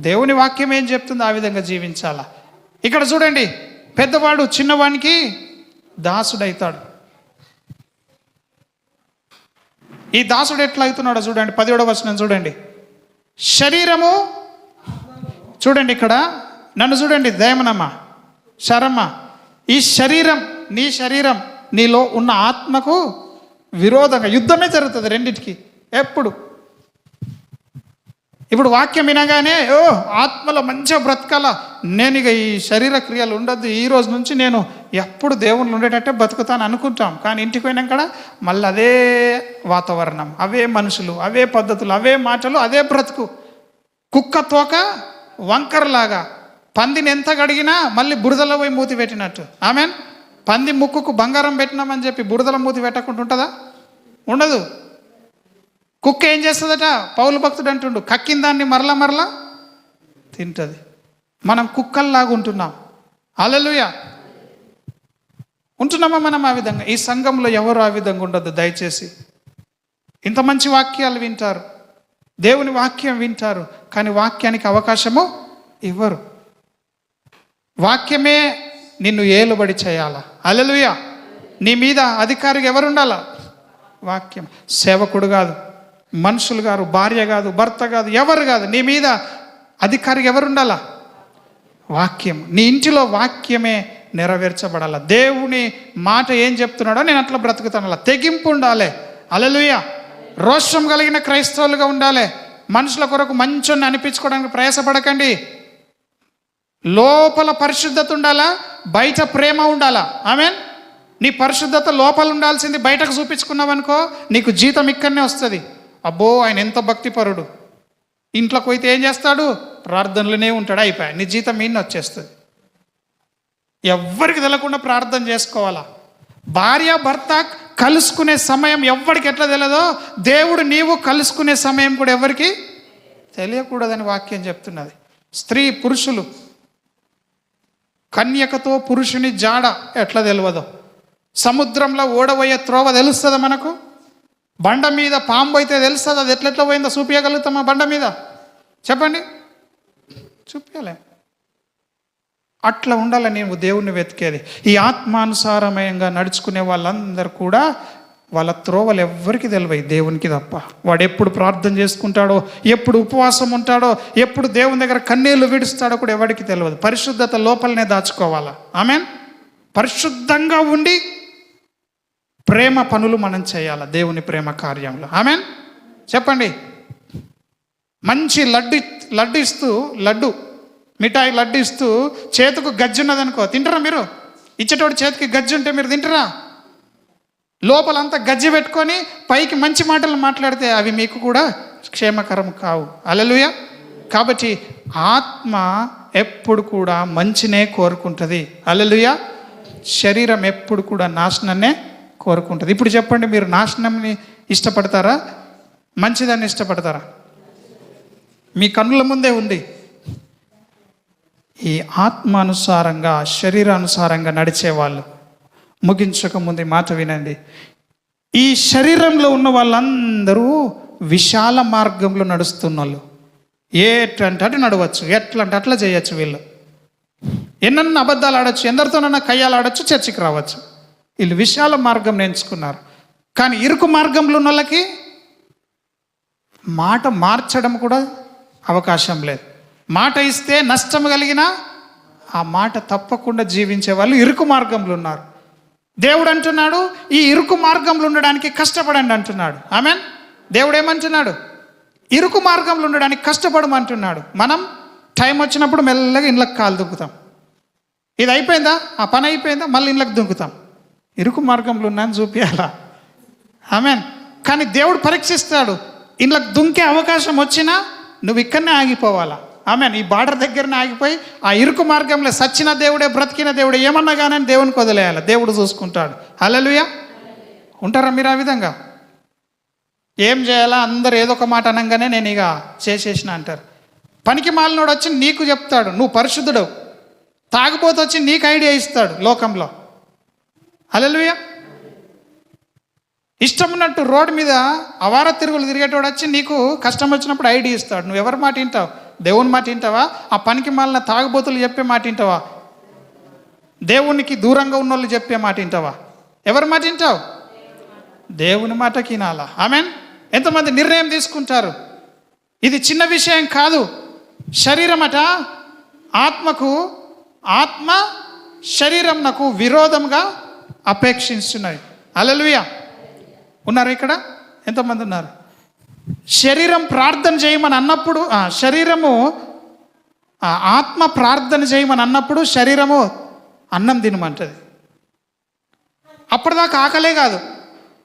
దేవుని వాక్యం ఏం చెప్తుందో ఆ విధంగా జీవించాలా. ఇక్కడ చూడండి, పెద్దవాడు చిన్నవానికి దాసుడైతాడు. ఈ దాసుడు ఎట్లా అవుతున్నాడో చూడండి. 17వ వచనం చూడండి. శరీరము, చూడండి ఇక్కడ నన్ను చూడండి, దయమనమ్మ శరమ్మ, ఈ శరీరం, నీ శరీరం నీలో ఉన్న ఆత్మకు విరోధంగా యుద్ధమే జరుగుతుంది రెండింటికి ఎప్పుడు. ఇప్పుడు వాక్యం వినగానే ఆత్మలో మంచిగా బ్రతకాల, నేను ఇక ఈ శరీర క్రియలు ఉండద్దు, ఈ రోజు నుంచి నేను ఎప్పుడు దేవుళ్ళు ఉండేటట్టే బతుకుతాను అనుకుంటాం. కానీ ఇంటికి పోయినాక మళ్ళీ అదే వాతావరణం, అవే మనుషులు, అవే పద్ధతులు, అవే మాటలు, అదే బ్రతుకు. కుక్క తోక వంకరలాగా, పందిని ఎంత గడిగినా మళ్ళీ బురదలో పోయి మూతి పెట్టినట్టు. ఆమెన్. పంది ముక్కుకు బంగారం పెట్టినామని చెప్పి బురదల మూతి పెట్టకుండా ఉంటుందా? ఉండదు. కుక్క ఏం చేస్తుందట? పౌలు భక్తుడు అంటుండు, కక్కిన దాన్ని మరలా తింటుంది. మనం కుక్కల్లాగా ఉంటున్నాం. హల్లెలూయా. ఉంటున్నామా మనం ఆ విధంగా? ఈ సంఘంలో ఎవరు ఆ విధంగా ఉండదు దయచేసి. ఇంత మంచి వాక్యాలు వింటారు, దేవుని వాక్యం వింటారు, కానీ వాక్యానికి అవకాశము ఇవ్వరు. వాక్యమే నిన్ను ఏలుబడి చేయాలా. హల్లెలూయా. నీ మీద అధికారిగా ఎవరు ఉండాలా? వాక్యం. సేవకుడు కాదు, మనుషులు గారు, భార్య కాదు, భర్త కాదు, ఎవరు కాదు. నీ మీద అధికారిగా ఎవరు ఉండాలా? వాక్యం. నీ ఇంటిలో వాక్యమే నెరవేర్చబడాల. దేవుని మాట ఏం చెప్తున్నాడో నేను అట్లా బ్రతుకుతాను. తెగింపు ఉండాలి. హల్లెలూయా. రోషం కలిగిన క్రైస్తవులుగా ఉండాలి. మనుషుల కొరకు మంచోన్ని అనిపించుకోవడానికి ప్రయాసపడకండి. లోపల పరిశుద్ధత ఉండాలా, బయట ప్రేమ ఉండాలా. ఆమెన్. నీ పరిశుద్ధత లోపల ఉండాల్సింది. బయటకు చూపించుకున్నావనుకో నీకు జీతం ఇక్కడనే వస్తుంది. అబ్బో ఆయన ఎంత భక్తిపరుడు, ఇంట్లోకి పోయితే ఏం చేస్తాడు? ప్రార్థనలోనే ఉంటాడు, అయిపోయాయి, నీ జీతం ఈయన వచ్చేస్తుంది. ఎవ్వరికి తెలకుండా ప్రార్థన చేసుకోవాలా. భార్య భర్త కలుసుకునే సమయం ఎవ్వరికి ఎట్లా తెలియదో, దేవుడు నీవు కలుసుకునే సమయం కూడా ఎవరికి తెలియకూడదని వాక్యం చెప్తున్నది. స్త్రీ పురుషులు, కన్యకతో పురుషుని జాడ ఎట్లా తెలియదో, సముద్రంలో ఓడబోయే త్రోవ తెలుస్తుందా మనకు? బండ మీద పాంబు అయితే తెలుస్తుంది, అది ఎట్లెట్లా పోయిందో చూపించగలుగుతామా? బండ మీద చెప్పండి, చూపించలే. అట్లా ఉండాలి నేను దేవుణ్ణి వెతికేది. ఈ ఆత్మానుసారమయంగా నడుచుకునే వాళ్ళందరూ కూడా వాళ్ళ త్రోవలు ఎవ్వరికి తెలివయి, దేవునికి తప్ప. వాడు ఎప్పుడు ప్రార్థన చేసుకుంటాడో, ఎప్పుడు ఉపవాసం ఉంటాడో, ఎప్పుడు దేవుని దగ్గర కన్నీళ్లు విడుస్తాడో కూడా ఎవరికి తెలియదు. పరిశుద్ధత లోపలనే దాచుకోవాలా. ఆమెన్. పరిశుద్ధంగా ఉండి ప్రేమ పనులు మనం చేయాలి దేవుని ప్రేమ కార్యంలో. ఆమెన్. చెప్పండి. మంచి లడ్డు ఇస్తూ, మిఠాయి లడ్డు ఇస్తూ చేతికి గజ్జి ఉన్నదనుకో, తింటారా మీరు? ఇచ్చేటోడు చేతికి గజ్జి ఉంటే మీరు తింటారా? లోపలంతా గజ్జి పెట్టుకొని పైకి మంచి మాటలు మాట్లాడితే అవి మీకు కూడా క్షేమకరం కావు. హల్లెలూయా. కాబట్టి ఆత్మ ఎప్పుడు కూడా మంచినే కోరుకుంటుంది. హల్లెలూయా. శరీరం ఎప్పుడు కూడా నాశనాన్నే కోరుకుంటుంది. ఇప్పుడు చెప్పండి, మీరు నాశనంని ఇష్టపడతారా? మంచిదాన్ని ఇష్టపడతారా? మీ కన్నుల ముందే ఉంది. ఈ ఆత్మానుసారంగా శరీరానుసారంగా నడిచేవాళ్ళు, ముగించక ముందు మాట వినండి, ఈ శరీరంలో ఉన్న వాళ్ళందరూ విశాల మార్గంలో నడుస్తున్న వాళ్ళు. ఎట్లంటే అటు నడవచ్చు, ఎట్లంటే అట్లా చేయొచ్చు. వీళ్ళు ఎన్నన్నా అబద్ధాలు ఆడచ్చు, ఎందరితోనన్నా కయ్యాలు ఆడచ్చు, చర్చికి రావచ్చు. వీళ్ళు విశాల మార్గం ఎంచుకున్నారు. కానీ ఇరుకు మార్గంలో ఉన్న వాళ్ళకి మాట మార్చడం కూడా అవకాశం లేదు. మాట ఇస్తే నష్టం కలిగినా ఆ మాట తప్పకుండా జీవించే వాళ్ళు ఇరుకు మార్గంలో ఉన్నారు. దేవుడు అంటున్నాడు, ఈ ఇరుకు మార్గంలో ఉండడానికి కష్టపడండి అంటున్నాడు. ఆమెన్. దేవుడు ఏమంటున్నాడు? ఇరుకు మార్గంలో ఉండడానికి కష్టపడమంటున్నాడు. మనం టైం వచ్చినప్పుడు మెల్లగా ఇండ్లకు కాలు దుంకుతాం. ఇది అయిపోయిందా, ఆ పని అయిపోయిందా, మళ్ళీ ఇండ్లకు దుంకుతాం. ఇరుకు మార్గంలో ఉన్నాను చూపించాలా? ఆమెన్. కానీ దేవుడు పరీక్షిస్తాడు. ఇండ్లకు దుంకే అవకాశం వచ్చినా నువ్వు ఇక్కడనే ఆగిపోవాలా? ఆమెన్. ఈ బార్డర్ దగ్గరనే ఆగిపోయి ఆ ఇరుకు మార్గంలో సచ్చిన దేవుడే, బ్రతికిన దేవుడే, ఏమన్నా కానీ దేవునికి వదిలేయాలి. దేవుడు చూసుకుంటాడు. హల్లెలూయా. ఉంటారా మీరు ఆ విధంగా? ఏం చేయాలా, అందరు ఏదో ఒక మాట అనగానే నేను ఇక చేసేసిన అంటారు. పనికి మాలినోడు వచ్చి నీకు చెప్తాడు నువ్వు పరిశుద్ధుడు, తాగిపోతే వచ్చి నీకు ఐడియా ఇస్తాడు లోకంలో. హల్లెలూయా. ఇష్టం ఉన్నట్టు రోడ్డు మీద అవార తిరుగులు తిరిగేటోడు వచ్చి నీకు కష్టం వచ్చినప్పుడు ఐడియా ఇస్తాడు. నువ్వు ఎవరి మాట వింటావు? దేవుని మాట వింటావా? ఆ పనికి మాలిన తాగుబోతులు చెప్పే మాట వింటావా? దేవునికి దూరంగా ఉన్న వాళ్ళు చెప్పే మాట వింటావా? ఎవరి మాట వింటావు? దేవుని మాటకి వినాలా? ఆమెన్. ఎంతమంది నిర్ణయం తీసుకుంటారు? ఇది చిన్న విషయం కాదు. శరీరం అట ఆత్మకు, ఆత్మ శరీరంనకు విరోధంగా అపేక్షిస్తున్నది. హల్లెలూయా. ఉన్నారు ఇక్కడ? ఎంతమంది ఉన్నారు? శరీరం ప్రార్థన చేయమని అన్నప్పుడు, శరీరము ఆత్మ ప్రార్థన చేయమని అన్నప్పుడు శరీరము అన్నం తినమంటది. అప్పటిదాకా ఆకలే కాదు,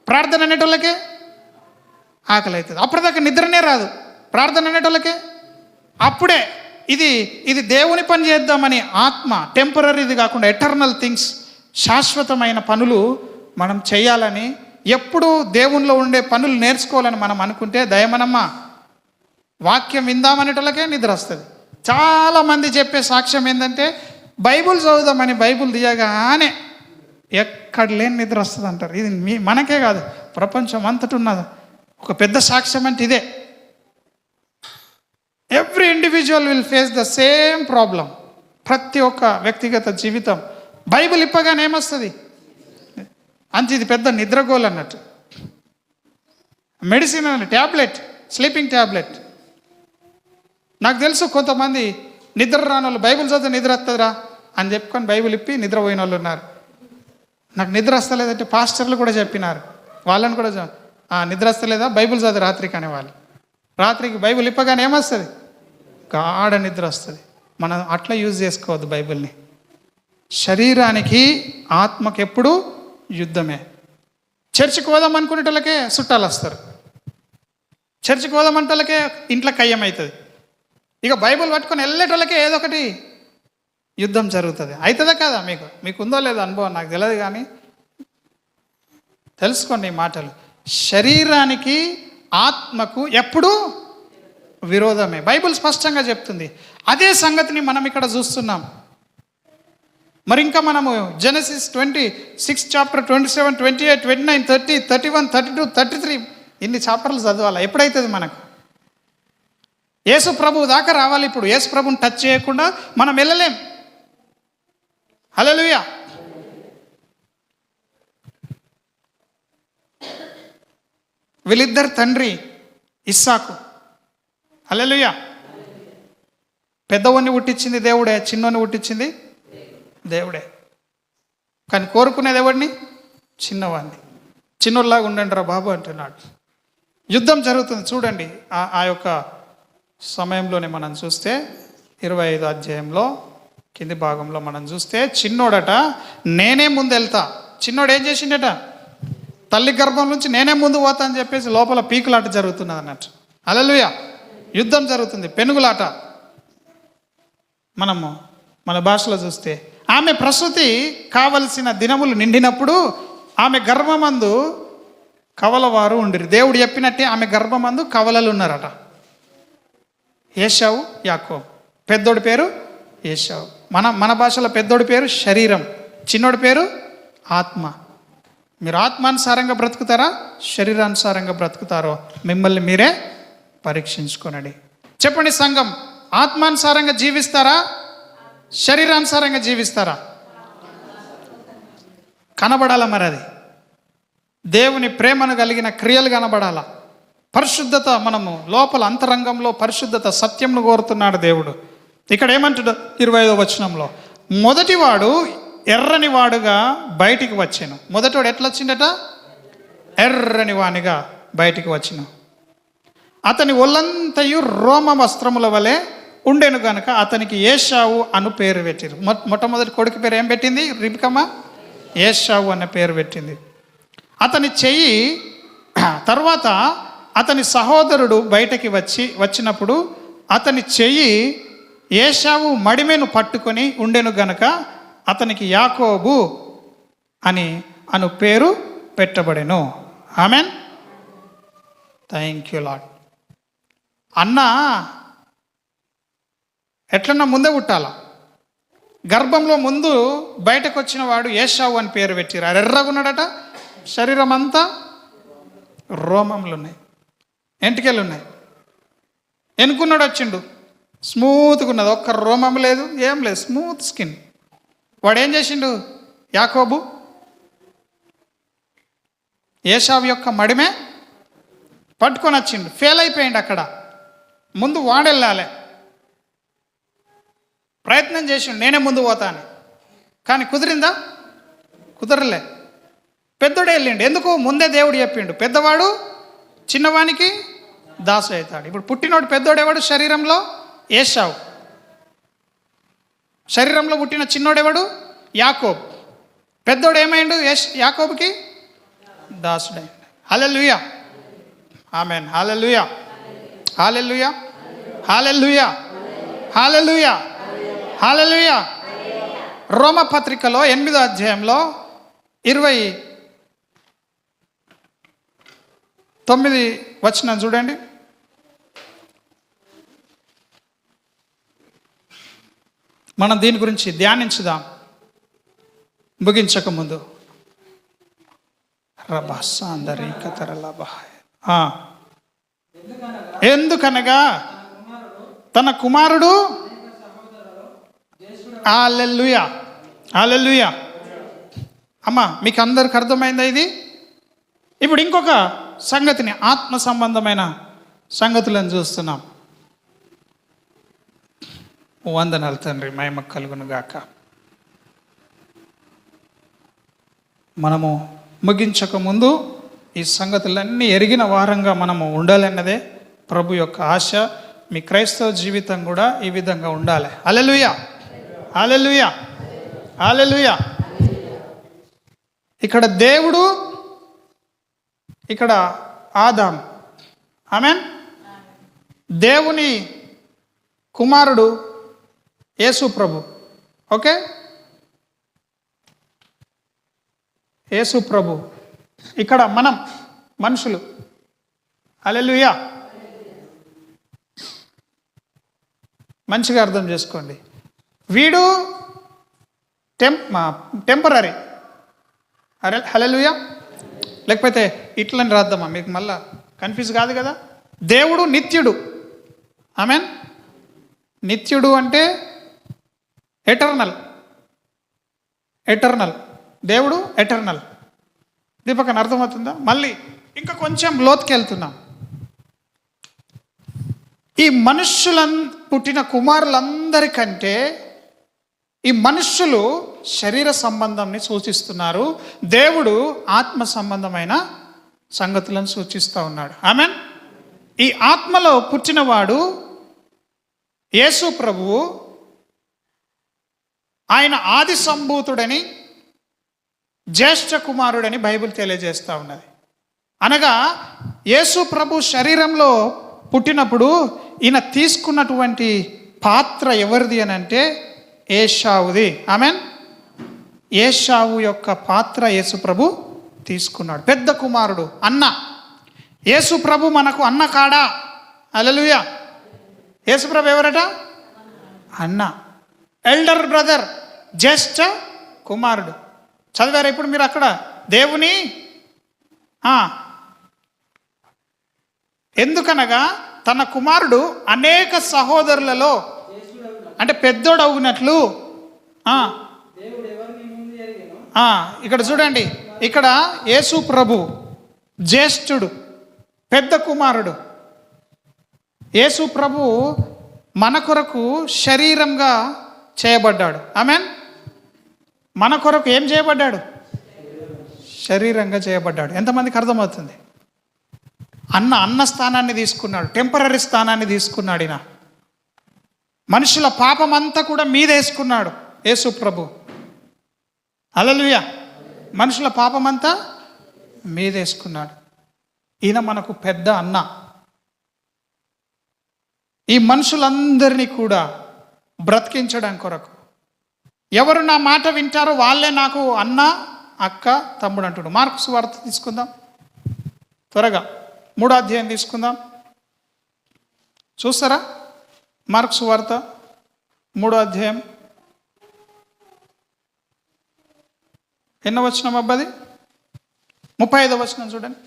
ప్రార్థన అనేటోళ్ళకే ఆకలి అవుతుంది. అప్పటిదాకా నిద్రనే రాదు, ప్రార్థన అనేటోళ్ళకే. అప్పుడే ఇది దేవుని పని చేద్దామని ఆత్మ, టెంపరీది కాకుండా ఎటర్నల్ థింగ్స్, శాశ్వతమైన పనులు మనం చేయాలని, ఎప్పుడు దేవునిలో ఉండే పనులు నేర్చుకోవాలని మనం అనుకుంటే దయమనమ్మ వాక్యం విందామనేటోళ్ళకే నిద్ర వస్తుంది. చాలామంది చెప్పే సాక్ష్యం ఏంటంటే బైబుల్ చదువుదామని బైబుల్ తీయగానే ఎక్కడ లేని నిద్ర వస్తుంది అంటారు. ఇది మనకే కాదు, ప్రపంచం అంతటి ఉన్నది. ఒక పెద్ద సాక్ష్యం అంటే ఇదే. Every individual will face the same problem. ప్రతి ఒక్క వ్యక్తిగత జీవితం బైబిల్ ఇప్పగానే ఏమొస్తుంది అంతే. ఇది పెద్ద నిద్రగోలు అన్నట్టు. మెడిసిన్ అని ట్యాబ్లెట్, స్లీపింగ్ ట్యాబ్లెట్. నాకు తెలుసు కొంతమంది నిద్ర రాని వాళ్ళు బైబిల్ చదివితే నిద్ర వస్తుందిరా అని చెప్పుకొని బైబిల్ ఇప్పి నిద్రపోయిన వాళ్ళు ఉన్నారు. నాకు నిద్ర వస్తలేదంటే పాస్టర్లు కూడా చెప్పినారు. వాళ్ళని కూడా నిద్ర వస్తలేదా బైబిల్ చదివి రాత్రికి అనేవాళ్ళు. రాత్రికి బైబిల్ ఇప్పగానే ఏమొస్తుంది? గాఢ నిద్ర వస్తుంది. మనం అట్లా యూజ్ చేసుకోవద్దు బైబిల్ని. శరీరానికి ఆత్మకి ఎప్పుడు యుద్ధమే. చర్చికి పోదాం అనుకునేటోళ్ళకే చుట్టాలు వస్తారు. చర్చికి పోదామంటోళ్ళకే ఇంట్లో కయ్యం అవుతుంది. ఇక బైబిల్ పట్టుకొని వెళ్ళేటోళ్ళకే ఏదో ఒకటి యుద్ధం జరుగుతుంది. అవుతుందా కదా? మీకు ఉందో లేదో అనుభవం నాకు తెలియదు, కానీ తెలుసుకోండి ఈ మాటలు. శరీరానికి ఆత్మకు ఎప్పుడూ విరోధమే. బైబిల్ స్పష్టంగా చెప్తుంది. అదే సంగతిని మనం ఇక్కడ చూస్తున్నాం. మరి ఇంకా మనము జెనసిస్ 26 చాప్టర్ 27, 28, 29, 30, 31, 32, 33 ఇన్ని చాప్టర్లు చదవాలి. ఎప్పుడైతుంది మనకు? యేసు ప్రభు దాకా రావాలి. ఇప్పుడు యేసు ప్రభుని టచ్ చేయకుండా మనం వెళ్ళలేం. హల్లెలూయా. వీళ్ళిద్దరు తండ్రి ఇస్సాకు. హల్లెలూయా. పెద్దవాడిని పుట్టించింది దేవుడే, చిన్నోని పుట్టించింది దేవుడే. కానీ కోరుకునేది ఎవడిని? చిన్నవాడిని. చిన్నోళ్ళలాగా ఉండండి రా బాబు అంటున్నాడు. యుద్ధం జరుగుతుంది చూడండి. ఆ యొక్క సమయంలోనే మనం చూస్తే 25వ అధ్యాయంలో కింది భాగంలో మనం చూస్తే చిన్నోడట నేనే ముందు వెళ్తా. చిన్నోడు ఏం చేసిండట? తల్లి గర్భం నుంచి నేనే ముందు పోతా అని చెప్పేసి లోపల పీకులాట జరుగుతున్నది అన్నట్టు. హల్లెలూయా. యుద్ధం జరుగుతుంది, పెనుగులాట. మనము మన భాషలో చూస్తే ఆమె ప్రసూతి కావలసిన దినములు నిండినప్పుడు ఆమె గర్భమందు కవలవారు ఉండిరి. దేవుడు చెప్పినట్టే ఆమె గర్భమందు కవలలు ఉన్నారట. ఏశావు, యాకోబు. పెద్దోడి పేరు ఏశావు. మన భాషలో పెద్దోడి పేరు శరీరం, చిన్నోడి పేరు ఆత్మ. మీరు ఆత్మానుసారంగా బ్రతుకుతారా, శరీరానుసారంగా బ్రతుకుతారో మిమ్మల్ని మీరే పరీక్షించుకోనండి. చెప్పండి సంఘం, ఆత్మానుసారంగా జీవిస్తారా, శరీరానుసారంగా జీవిస్తారా? కనబడాల మరి అది దేవుని ప్రేమను కలిగిన క్రియలు కనబడాల. పరిశుద్ధత, మనము లోపల అంతరంగంలో పరిశుద్ధత, సత్యంను కోరుతున్నాడు దేవుడు. ఇక్కడ ఏమంటాడు 25వ వచనంలో, మొదటివాడు ఎర్రని వాడుగా బయటికి వచ్చాను. మొదటివాడు ఎట్లా వచ్చిండట? ఎర్రని వానిగా బయటికి వచ్చాను. అతని ఒళ్ళంతయు రోమ వస్త్రముల వలె ఉండెను గనుక అతనికి ఏశావు అను పేరు పెట్టిరు. మొట్టమొదటి కొడుకు పేరు ఏం పెట్టింది రిబ్కమ్మ? ఏశావు అన్న పేరు పెట్టింది. అతని చెయ్యి తర్వాత అతని సహోదరుడు బయటకి వచ్చినప్పుడు అతని చెయ్యి ఏశావు మడిమెను పట్టుకొని ఉండెను గనక అతనికి యాకోబు అను పేరు పెట్టబడెను. ఆమెన్. Thank you lord. అన్న ఎట్లన్నా ముందే పుట్టాల. గర్భంలో ముందు బయటకు వచ్చిన వాడు ఏశావు అని పేరు పెట్టిరు. ఎర్రగున్నాడట, శరీరం అంతా రోమములు ఉన్నాయి, ఎంటికెళ్ళు ఉన్నాయి. ఎనుకున్నాడు వచ్చిండు, స్మూత్గా ఉన్నది, ఒక్క రోమం లేదు, ఏం లేదు, స్మూత్ స్కిన్. వాడు ఏం చేసిండు? యాకోబు ఏశావు యొక్క మడిమే పట్టుకొని వచ్చిండు. ఫెయిల్ అయిపోయిండు అక్కడ. ముందు వాడెళ్ళాలి, ప్రయత్నం చేసిండు, నేనే ముందు పోతాను. కానీ కుదిరిందా? కుదరలే. పెద్దోడే వెళ్ళిండు. ఎందుకు? ముందే దేవుడు చెప్పిండు, పెద్దవాడు చిన్నవానికి దాసు అవుతాడు. ఇప్పుడు పుట్టినోడు పెద్దోడేవాడు శరీరంలో? ఏశావు. శరీరంలో పుట్టిన చిన్నోడేవాడు? యాకోబు. పెద్దోడు ఏమైండు? యాకోబుకి దాసుడైండు. హల్లెలూయా, ఆమేన్. హల్లెలూయా, హల్లెలూయా, హల్లెలూయా, హల్లెలూయా, హల్లెలూయా. రోమ పత్రికలో 8వ అధ్యాయంలో 29 వచనం చూడండి. మనం దీని గురించి ధ్యానించుదాం ముగించక ముందు. ఎందుకనగా తన కుమారుడు, హల్లెలూయా, హల్లెలూయా. అమ్మా, మీకు అందరికి అర్థమైందా ఇది? ఇప్పుడు ఇంకొక సంగతిని, ఆత్మ సంబంధమైన సంగతులను చూస్తున్నాం. వందనాలు తండ్రి, మహిమ కలుగును గాక. మనము ముగించక ముందు ఈ సంగతులన్నీ ఎరిగిన వారంగా మనము ఉండాలన్నదే ప్రభు యొక్క ఆశ. మీ క్రైస్తవ జీవితం కూడా ఈ విధంగా ఉండాలి. హల్లెలూయా, హల్లెలూయా, హల్లెలూయా. ఇక్కడ దేవుడు, ఇక్కడ ఆదాం. ఆమేన్. దేవుని కుమారుడు యేసు ప్రభు. ఓకే, యేసు ప్రభు. ఇక్కడ మనం మనుషులు. హల్లెలూయా. మంచిగా అర్థం చేసుకోండి. వీడు టెంపరీ. హల్లెలూయా. లేకపోతే ఇట్లని రాద్దామా, మీకు మళ్ళా కన్ఫ్యూజ్ కాదు కదా. దేవుడు నిత్యుడు. ఆమేన్. నిత్యుడు అంటే ఎటర్నల్. ఎటర్నల్. దేవుడు ఎటర్నల్. దీపకని అర్థమవుతుందా? మళ్ళీ ఇంకా కొంచెం లోతుకి వెళ్తున్నాం. ఈ పుట్టిన కుమారులందరికంటే ఈ మనుష్యులు శరీర సంబంధాన్ని సూచిస్తున్నారు, దేవుడు ఆత్మ సంబంధమైన సంగతులను సూచిస్తూ ఉన్నాడు. ఆమేన్. ఈ ఆత్మలో పుట్టినవాడు యేసు ప్రభువు. ఆయన ఆది సంభూతుడని, జ్యేష్ఠ కుమారుడని బైబిల్ తెలియజేస్తూ ఉన్నది. అనగా యేసు ప్రభు శరీరంలో పుట్టినప్పుడు ఈయన తీసుకున్నటువంటి పాత్ర ఎవరిది అని అంటే ఏశావుది. ఆమేన్. ఏశావు యొక్క పాత్ర యేసు ప్రభు తీసుకున్నాడు. పెద్ద కుమారుడు, అన్న. యేసు ప్రభు మనకు అన్న కాడా? హల్లెలూయా. యేసు ప్రభు ఎవరట? అన్న, ఎల్డర్ బ్రదర్, జ్యేష్ఠ కుమారుడు. చదివారు ఇప్పుడు మీరు అక్కడ? దేవుని ఎందుకనగా తన కుమారుడు అనేక సహోదరులలో అంటే పెద్దోడు అవునట్లు. ఇక్కడ చూడండి, ఇక్కడ యేసు ప్రభు జ్యేష్ఠుడు, పెద్ద కుమారుడు. యేసు ప్రభు మన కొరకు శరీరంగా చేయబడ్డాడు. ఆమేన్. మన కొరకు ఏం చేయబడ్డాడు? శరీరంగా చేయబడ్డాడు. ఎంతమందికి అర్థమవుతుంది? అన్న స్థానాన్ని తీసుకున్నాడు, టెంపరరీ స్థానాన్ని తీసుకున్నాడు. ఈయన మనుషుల పాపమంతా కూడా మీదేసుకున్నాడు యేసు ప్రభు. హల్లెలూయా. మనుషుల పాపమంతా మీదేసుకున్నాడు. ఈయన మనకు పెద్ద అన్న. ఈ మనుషులందరినీ కూడా బ్రతికించడం కొరకు ఎవరు నా మాట వింటారో వాళ్ళే నాకు అన్న, అక్క, తమ్ముడు అంటుడు. మార్కు సువార్త తీసుకుందాం త్వరగా, 3వ అధ్యాయం తీసుకుందాం. చూస్తారా? మార్కు సువార్త 3వ అధ్యాయం ఎన్నో వచనం అబ్బది? 35వ వచనం చూడండి.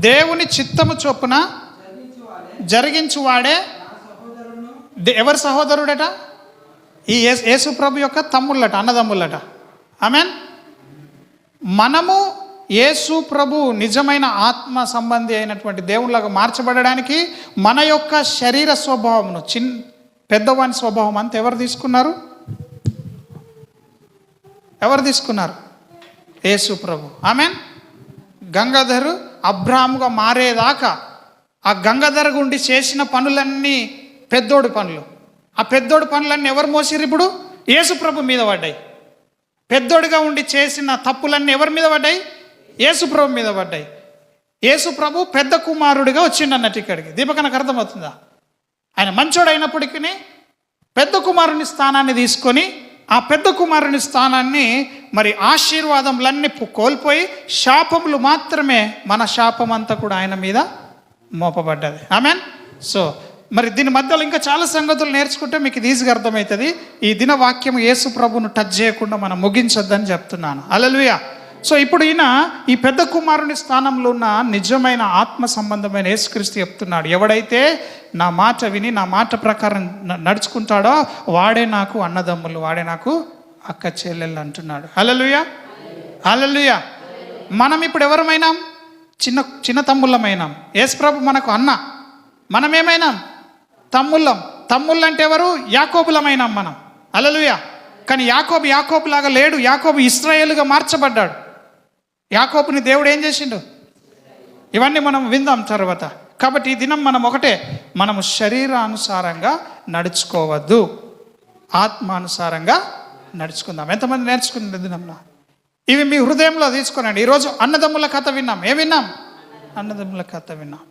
దేవుని చిత్తము చొప్పున జరిగించువాడే. ఎవరి సహోదరుడట? ఈ యేసు ప్రభు యొక్క తమ్ముళ్ళట, అన్నదమ్ముళ్ళట. ఆమేన్. మనము యేసు ప్రభు నిజమైన ఆత్మ సంబంధి అయినటువంటి దేవుళ్ళగా మార్చబడడానికి మన యొక్క శరీర స్వభావమును, పెద్దవాని స్వభావం అంతా ఎవరు తీసుకున్నారు? ఎవరు తీసుకున్నారు? యేసు ప్రభు. ఆమేన్. గంగాధరు అబ్రాహాముగా మారేదాకా ఆ గంగాధర గుండి చేసిన పనులన్నీ పెద్దోడి పనులు. ఆ పెద్దోడి పనులన్నీ ఎవరు మోసిరు? ఇప్పుడు యేసు ప్రభు మీద పడ్డాయి. పెద్దోడిగా ఉండి చేసిన తప్పులన్నీ ఎవరి మీద పడ్డాయి? యేసు ప్రభు మీద పడ్డాయి. యేసు ప్రభు పెద్ద కుమారుడిగా వచ్చిండు అన్నట్టు ఇక్కడికి. దీపకనకు అర్థమవుతుందా? ఆయన మంచోడు అయినప్పటికీ పెద్ద కుమారుని స్థానాన్ని తీసుకొని ఆ పెద్ద కుమారుని స్థానాన్ని మరి ఆశీర్వాదములన్నీ కోల్పోయి శాపములు మాత్రమే, మన శాపం అంతా కూడా ఆయన మీద మోపబడ్డది. ఆమేన్. సో మరి దీని మధ్యలో ఇంకా చాలా సంగతులు నేర్చుకుంటే మీకు ఇది ఈజీగా అర్థమవుతుంది. ఈ దిన వాక్యం యేసు ప్రభును టచ్ చేయకుండా మనం ముగించొద్దని చెప్తున్నాను. హల్లెలూయా. సో ఇప్పుడు ఈయన ఈ పెద్ద కుమారుని స్థానంలో ఉన్న నిజమైన ఆత్మ సంబంధమైన యేసుక్రీస్తు చెప్తున్నాడు, ఎవడైతే నా మాట విని నా మాట ప్రకారం నడుచుకుంటాడో వాడే నాకు అన్నదమ్ములు, వాడే నాకు అక్క చెల్లెళ్ళు అంటున్నాడు. హల్లెలూయా. హల్లెలూయా. మనం ఇప్పుడు ఎవరమైనాం? చిన్న తమ్ముళ్ళమైనాం. యేసు ప్రభు మనకు అన్న, మనమేమైనాం? తమ్ముళ్ళం. తమ్ముళ్ళు అంటే ఎవరు? యాకోబులమైనాం మనం. హల్లెలూయా. కానీ యాకోబు లాగా లేడు. యాకోబు ఇశ్రాయేలుగా మార్చబడ్డాడు. యాకోబుని దేవుడు ఏం చేసిండు? ఇవన్నీ మనం విందాం తర్వాత. కాబట్టి ఈ దినం మనం ఒకటే, మనము శరీరానుసారంగా నడుచుకోవద్దు, ఆత్మానుసారంగా నడుచుకుందాం. ఎంతమంది నేర్చుకున్న దినంలో ఇవి మీ హృదయంలో తీసుకోనండి. ఈరోజు అన్నదమ్ముల కథ విన్నాం. ఏం విన్నాం? అన్నదమ్ముల కథ విన్నాం.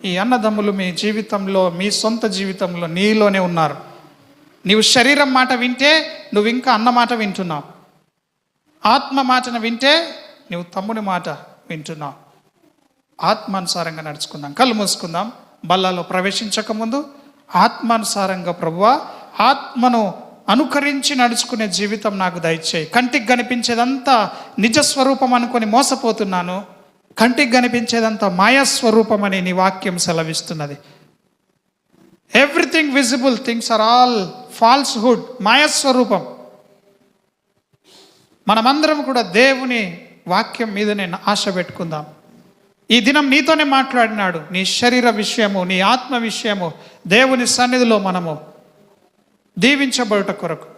ఈ అన్నదమ్ములు మీ జీవితంలో, మీ సొంత జీవితంలో నీలోనే ఉన్నారు. నీవు శరీరం మాట వింటే నువ్వు ఇంకా అన్న మాట వింటున్నావు. ఆత్మ మాటను వింటే నువ్వు తమ్ముడి మాట వింటున్నావు. ఆత్మానుసారంగా నడుచుకుందాం. కళ్ళు మూసుకుందాం. బల్లలో ప్రవేశించకముందు ఆత్మానుసారంగా ప్రభువా, ఆత్మను అనుకరించి నడుచుకునే జీవితం నాకు దయచేయి. కంటికి కనిపించేదంతా నిజస్వరూపం అనుకొని మోసపోతున్నాను. కంటికి కనిపించేదంతా మాయాస్వరూపం అని నీ వాక్యం సెలవిస్తున్నది. Everything visible things are all falsehood, మాయాస్వరూపం. మనమందరం కూడా దేవుని వాక్యం మీదనే ఆశ పెట్టుకుందాం. ఈ దినం నీతోనే మాట్లాడినాడు. నీ శరీర విషయము, నీ ఆత్మ విషయము దేవుని సన్నిధిలో మనము దీవించబడుట కొరకు.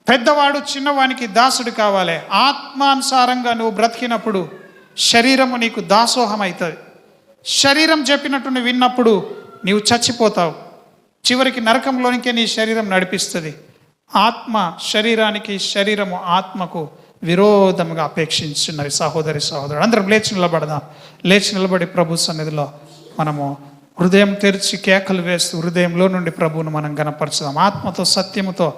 పెద్దవాడు చిన్నవానికి దాసుడు కావాలి. ఆత్మానుసారంగా నువ్వు బ్రతికినప్పుడు శరీరము నీకు దాసోహం అవుతుంది. శరీరం చెప్పినట్టు నువ్వు విన్నప్పుడు నీవు చచ్చిపోతావు. చివరికి నరకంలోనికే నీ శరీరం నడిపిస్తుంది. ఆత్మ శరీరానికి, శరీరము ఆత్మకు విరోధముగా అపేక్షించున్నవి. సహోదరుడు అందరం లేచి నిలబడదాం. లేచి నిలబడి ప్రభు సన్నిధిలో మనము హృదయం తెరిచి కేకలు వేస్తూ హృదయంలో నుండి ప్రభువును మనం గణపరచుదాం. ఆత్మతో, సత్యముతో